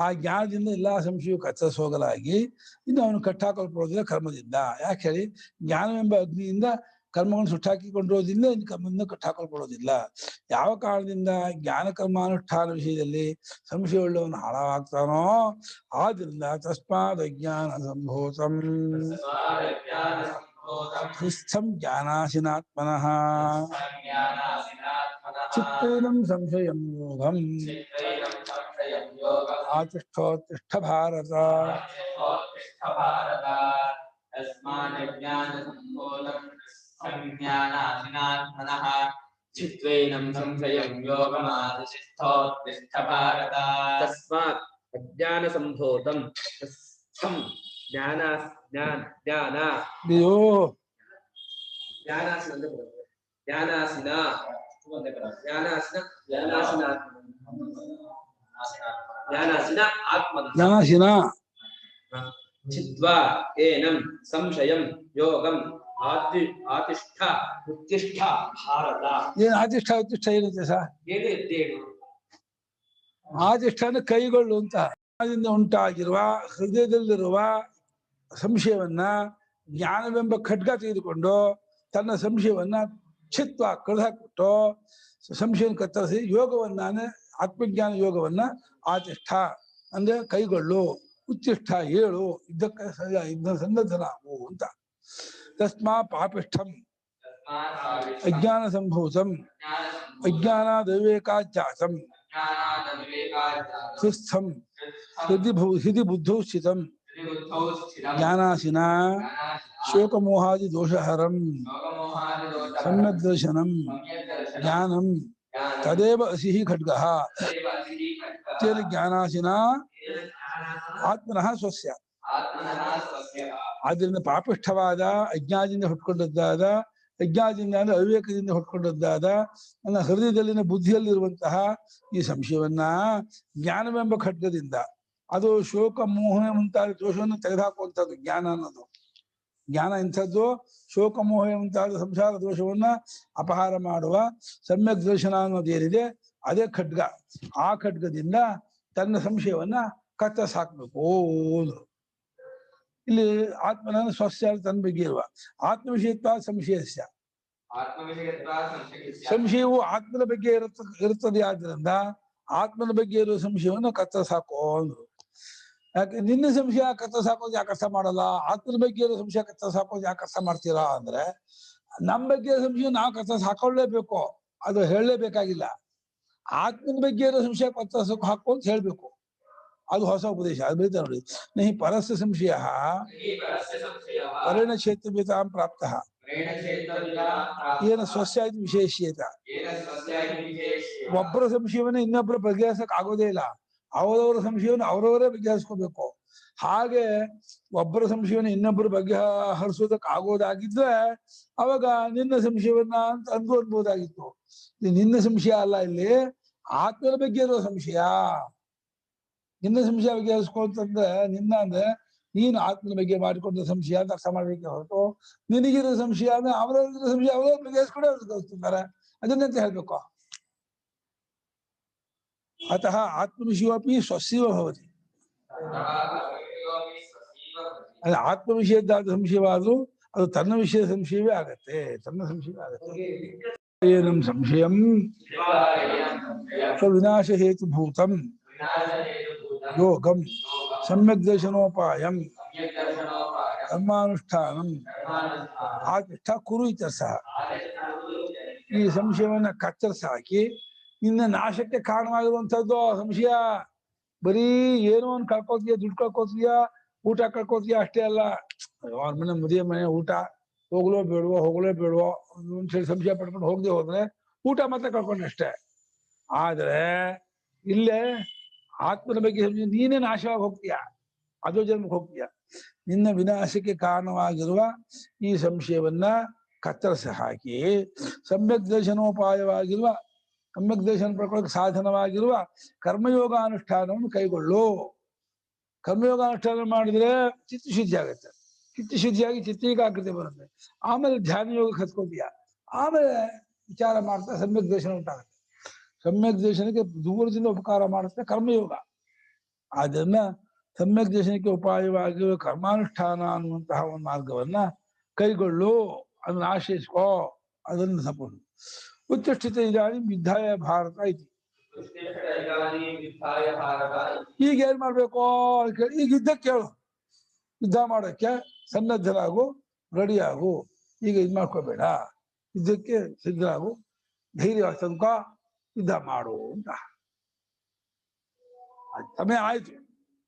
Speaker 2: ಆ ಜ್ಞಾನದಿಂದ ಎಲ್ಲಾ ಸಂಶಯವು ಕತ್ತರಿಸೋಗಲಾಗಿ ಇನ್ನು ಅವನು ಕಟ್ಟಾಕೊಳ್ಕೊಳ್ಳೋದಿಲ್ಲ ಕರ್ಮದಿಂದ. ಯಾಕೆ ಹೇಳಿ, ಜ್ಞಾನವೆಂಬ ಅಗ್ನಿಯಿಂದ ಕರ್ಮಗಳನ್ನು ಸುಟ್ಟಾಕಿಕೊಂಡಿರೋದ್ರಿಂದ ಇನ್ನು ಕರ್ಮದಿಂದ ಕಟ್ಟಾಕೊಳ್ಕೊಳ್ಳೋದಿಲ್ಲ. ಯಾವ ಕಾರಣದಿಂದ ಜ್ಞಾನ ಕರ್ಮಾನುಷ್ಠಾನ ವಿಷಯದಲ್ಲಿ ಸಂಶಯವುಳ್ಳವನು ಹಾಳಾಗ್ತಾನೋ ಆದ್ರಿಂದ ತಸ್ಮಾದ್ ಅಜ್ಞಾನ ಸಂಭೂತಂ ಹೃಸ್ಥಂ ಜ್ಞಾನಾಸಿನಾತ್ಮನಃ ಚಿತ್ತೇನಂ ಸಂಶಯಂ ಯೋಗಂ ಆತಿಷ್ಠೋತ್ತಿಷ್ಠ ಭಾರತ.
Speaker 5: ಚಿತ್ವೇನಂ ಸಂಶಯಂ ಯೋಗಮಾದಿಷ್ಠೋತ್ತಿಷ್ಠ ಭಾರತ. ತಸ್ಮಾತ್ ಅಜ್ಞಾನ ಸಂಭೂತಂ ಹೃಸ್ಥಂ
Speaker 2: ಜ್ಞಾನಾಸಿನ
Speaker 5: ಚಿತ್ವಾ ಏನಂ ಸಂಶಯಂ ಯೋಗಂ ಆತಿಷ್ಠ ಉತ್ತಿಷ್ಠ ಭಾರತ.
Speaker 2: ಏನ್ ಆತಿಷ್ಠ ಉತ್ತಿಷ್ಠ ಏನಿದೆ ಸರ್?
Speaker 5: ಏನು
Speaker 2: ಆತಿಷ್ಠ ಅಂದ್ರೆ ಕೈಗೊಳ್ಳು ಅಂತ. ಜ್ಞಾನದಿಂದ ಉಂಟಾಗಿರುವ ಹೃದಯದಲ್ಲಿರುವ ಸಂಶಯವನ್ನ ಜ್ಞಾನವೆಂಬ ಖಡ್ಗ ತೆಗೆದುಕೊಂಡು ತನ್ನ ಸಂಶಯವನ್ನ ಚಿತ್ವ ಕಳೆದಾಕ್ಬಿಟ್ಟು ಸಂಶಯವನ್ನು ಕತ್ತರಿಸಿ ಯೋಗವನ್ನ ಆತ್ಮಜ್ಞಾನ ಯೋಗವನ್ನ ಆತಿಷ್ಠ ಅಂದ್ರೆ ಕೈಗೊಳ್ಳು, ಉತ್ತಿಷ್ಠ ಏಳು, ಇದನ್ನ ಸನ್ನದ್ಧನಾಗು ಅಂತ. ತಸ್ಮಾ ಪಾಪಿಷ್ಠಂ ಅಜ್ಞಾನ ಸಂಭೂತಂ ಅಜ್ಞಾನಾದವಿವೇಕಾಜ್ಜಾತಂ ಹೃಸ್ಥಂ ಹೃದಿ ಬುದ್ಧೌ ಸ್ಥಿತಂ ಜ್ಞಾನಾಸಿನ ಶೋಕಮೋಹಾದಿ ದೋಷಹರಂ ಸಮ್ಯಕ್ ದರ್ಶನಂ ಜ್ಞಾನಂ ತದೇವ ಅಸಿಹಿ ಖಡ್ಗಃ ತೇನ ಜ್ಞಾನಾಸಿನ ಆತ್ಮನಃ ಸ್ವಸ್ಯ. ಆದ್ದರಿಂದ ಪಾಪಿಷ್ಠವಾದ ಅಜ್ಞಾನದಿಂದ ಹುಟ್ಕೊಂಡದ್ದಾದ, ಅಜ್ಞಾನದಿಂದ ಅಂದ್ರೆ ಅವಿವೇಕದಿಂದ ಹುಟ್ಕೊಂಡದ್ದಾದ ನನ್ನ ಹೃದಯದಲ್ಲಿನ ಬುದ್ಧಿಯಲ್ಲಿರುವಂತಹ ಈ ಸಂಶಯವನ್ನ ಜ್ಞಾನವೆಂಬ ಖಡ್ಗದಿಂದ, ಅದು ಶೋಕ ಮೋಹ ಮುಂತಾದ ದೋಷವನ್ನು ತೆಗೆದುಹಾಕುವಂಥದ್ದು ಜ್ಞಾನ ಅನ್ನೋದು. ಜ್ಞಾನ ಇಂಥದ್ದು ಶೋಕ ಮೋಹ ಮುಂತಾದ ಸಂಸಾರ ದೋಷವನ್ನ ಅಪಹಾರ ಮಾಡುವ ಸಮ್ಯಕ್ ದರ್ಶನ ಅನ್ನೋದೇನಿದೆ ಅದೇ ಖಡ್ಗ. ಆ ಖಡ್ಗದಿಂದ ತನ್ನ ಸಂಶಯವನ್ನ ಕತ್ತರಿಸಾಕ್ಬೇಕು ಅಂದ್ರು. ಇಲ್ಲಿ ಆತ್ಮನ ಸ್ವಸ್ಯ ತನ್ನ ಬಗ್ಗೆ ಇರುವ ಆತ್ಮವಿಷಯತ್ವ ಸಂಶಯಸ್ಯ. ಸಂಶಯವು ಆತ್ಮನ ಬಗ್ಗೆ ಇರುತ್ತದೆ. ಆದ್ರಿಂದ ಆತ್ಮನ ಬಗ್ಗೆ ಇರುವ ಸಂಶಯವನ್ನು ಕತ್ತರಿಸಾಕೋ ಅಂದ್ರು. ಯಾಕೆ ನಿನ್ನ ಸಂಶಯ ಕತ್ತರಿಸಾಕೋದು ಯಾಕೆ ಅರ್ಥ ಮಾಡಲ್ಲ, ಆತ್ಮನ ಬಗ್ಗೆ ಇರೋ ಸಂಶಯ ಕತ್ತರಿಸಾಕೋದು ಯಾಕೆ ಅರ್ಥ ಮಾಡ್ತೀರಾ ಅಂದ್ರೆ, ನಮ್ಮ ಬಗ್ಗೆ ಇರೋ ಸಂಶಯ ನಾವು ಕತ್ತರಿಸಿ ಹಾಕೊಳ್ಳೇಬೇಕು, ಅದು ಹೇಳಲೇಬೇಕಾಗಿಲ್ಲ. ಆತ್ಮನ ಬಗ್ಗೆ ಇರೋ ಸಂಶಯ ಕತ್ತರಿಸೋಕೆ ಹಾಕೋ ಅಂತ ಹೇಳ್ಬೇಕು. ಅದು ಹೊಸ ಉಪದೇಶ. ಅದು ಬರೀತಾ ನೋಡಿ, ನಹಿ ಪರಸ್ಯ ಸಂಶಯ ಪರೇಣ ಕ್ಷೇತ್ರಭೇತಾಂ ಪ್ರಾಪ್ತಃ ಏನ ಸ್ವಸ್ಯ ವಿಶೇಷೇತ. ಒಬ್ಬರ ಸಂಶಯವನ್ನ ಇನ್ನೊಬ್ಬರು ಬಗೆಹರಿಸಕ್ ಆಗೋದೇ ಇಲ್ಲ. ಅವರವರ ಸಂಶಯವನ್ನು ಅವರವರೇ ಬಗೆಹರಿಸ್ಕೋಬೇಕು. ಹಾಗೆ ಒಬ್ಬರ ಸಂಶಯವನ್ನು ಇನ್ನೊಬ್ಬರು ಬಗೆಹರಿಸೋದಕ್ಕೆ ಆಗೋದಾಗಿದ್ರೆ ಅವಾಗ ನಿನ್ನ ಸಂಶಯವನ್ನ ಅಂತ ಅನ್ಬೋದಾಗಿತ್ತು. ನಿನ್ನ ಸಂಶಯ ಅಲ್ಲ, ಇಲ್ಲಿ ಆತ್ಮನ ಬಗ್ಗೆ ಇರೋ ಸಂಶಯ. ನಿನ್ನ ಸಂಶಯ ಬಗೆಹರಿಸ್ಕೊಂತಂದ್ರೆ ನಿನ್ನ ಅಂದ್ರೆ ನೀನು ಆತ್ಮನ ಬಗ್ಗೆ ಮಾಡಿಕೊಂಡ ಸಂಶಯ ಅಂತ ಅರ್ಥ ಮಾಡ್ಬೇಕೆ ಹೊರತು ನಿನಗಿರೋ ಸಂಶಯ ಅಂದ್ರೆ ಅವರವರಿಗಿರೋ ಸಂಶಯ ಅವರವ್ರು ಬಗೆಹರಿಸ್ಕೊಂಡೆ ಅವ್ರು ಕಲಿಸ್ತಿದ್ದಾರೆ, ಅದನ್ನಂತ ಹೇಳ್ಬೇಕು. ಅತಃ ಆತ್ಮವಿಷಯೋಪಿ ಸ್ವಸ್ಯವ ಭವತಿ. ಅದೇ ಆತ್ಮವಿಷಯದ್ದಾದ ಸಂಶಯವಾದ್ರೂ ಅದು ತನ್ನ ವಿಷಯದ ಸಂಶಯವೇ ಆಗತ್ತೆ, ತನ್ನ ಸಂಶಯವೇ ಆಗತ್ತೆ. ಏನಂ ಸಂಶಯಂ ಸ್ವವಿನಾಶ ಹೇತುಭೂತಂ ಯೋಗಂ ಸಮ್ಯಕ್ ದರ್ಶನೋಪಾಯಂ ಕರ್ಮಾನುಷ್ಠಾನಂ ಆತಿಷ್ಠ ಕುರು ಇತ್ಯರ್ಥಃ. ಈ ಸಂಶಯವನ್ನ ಕತ್ತರಿಸಾಕಿ ನಿನ್ನ ನಾಶಕ್ಕೆ ಕಾರಣವಾಗಿರುವಂಥದ್ದು ಸಂಶಯ ಬರೀ ಏನೋ ಒಂದು ಕಳ್ಕೊತೀಯ, ದುಡ್ಡು ಕಳ್ಕೊತೀಯ, ಊಟ ಕಳ್ಕೊತೀಯ ಅಷ್ಟೇ ಅಲ್ಲ. ಅವ್ರ ಮನೆ ಮದುವೆ ಮನೆ ಊಟ ಹೋಗ್ಲೋ ಬೇಡವೋ ಒಂದ್ಸರಿ ಸಂಶಯ ಪಡ್ಕೊಂಡು ಹೋಗದೆ ಹೋದ್ರೆ ಊಟ ಮಾತ್ರ ಕಳ್ಕೊಂಡೆ ಅಷ್ಟೇ. ಆದ್ರೆ ಇಲ್ಲೇ ಆತ್ಮನ ಬಗ್ಗೆ ನೀನೇ ನಾಶವಾಗಿ ಹೋಗ್ತೀಯ, ಅದೋ ಜನ್ಮಕ್ಕೆ ಹೋಗ್ತೀಯ. ನಿನ್ನ ವಿನಾಶಕ್ಕೆ ಕಾರಣವಾಗಿರುವ ಈ ಸಂಶಯವನ್ನ ಕತ್ತರಿಸಿ ಹಾಕಿ ಸಮ್ಯಕ್ ದರ್ಶನೋಪಾಯವಾಗಿರುವ, ಸಮ್ಯಕ್ ದರ್ಶನ ಪಡ್ಕೊಳ್ಳೋಕೆ ಸಾಧನವಾಗಿರುವ ಕರ್ಮಯೋಗಾನುಷ್ಠಾನವನ್ನು ಕೈಗೊಳ್ಳು. ಕರ್ಮಯೋಗಾನುಷ್ಠಾನ ಮಾಡಿದ್ರೆ ಚಿತ್ತಶುದ್ಧಿ ಆಗುತ್ತೆ. ಚಿತ್ತಶುದ್ಧಿಯಾಗಿ ಚಿತ್ತೀಕಾಕೃತಿ ಬರುತ್ತೆ. ಆಮೇಲೆ ಧ್ಯಾನ ಯೋಗಕ್ಕೆ ಹತ್ಕೋತೀಯ. ಆಮೇಲೆ ವಿಚಾರ ಮಾಡ್ತಾ ಸಮ್ಯಕ್ ದರ್ಶನ ಉಂಟಾಗುತ್ತೆ. ಸಮ್ಯಕ್ ದರ್ಶನಕ್ಕೆ ದೂರದಿಂದ ಉಪಕಾರ ಮಾಡುತ್ತೆ ಕರ್ಮಯೋಗ. ಅದನ್ನ ಸಮ್ಯಕ್ ದರ್ಶನಕ್ಕೆ ಉಪಾಯವಾಗಿರುವ ಕರ್ಮಾನುಷ್ಠಾನ ಅನ್ನುವಂತಹ ಒಂದು ಮಾರ್ಗವನ್ನ ಕೈಗೊಳ್ಳು, ಅದನ್ನ ಆಶ್ರಯಿಸ್ಕೋ, ಅದನ್ನು ಸಪೋರ್ಟ್. ಉತ್ತಿಷ್ಠಿತ ಇದಾನಿ ವಿದ್ಯಾಯ ಭಾರತ ಐತಿ. ಈಗ ಏನ್ ಮಾಡ್ಬೇಕು? ಈಗ ಯುದ್ಧಕ್ಕೆ ಕೇಳು, ಯುದ್ಧ ಮಾಡೋಕ್ಕೆ ಸನ್ನದ್ಧರಾಗು, ರೆಡಿಯಾಗು. ಈಗ ಇದ್ ಮಾಡ್ಕೋಬೇಡ, ಯುದ್ಧಕ್ಕೆ ಸಿದ್ಧರಾಗು, ಧೈರ್ಯವಾಗಿ ತನಕ ಯುದ್ಧ ಮಾಡು ಅಂತ. ಸಮಯ ಆಯ್ತು.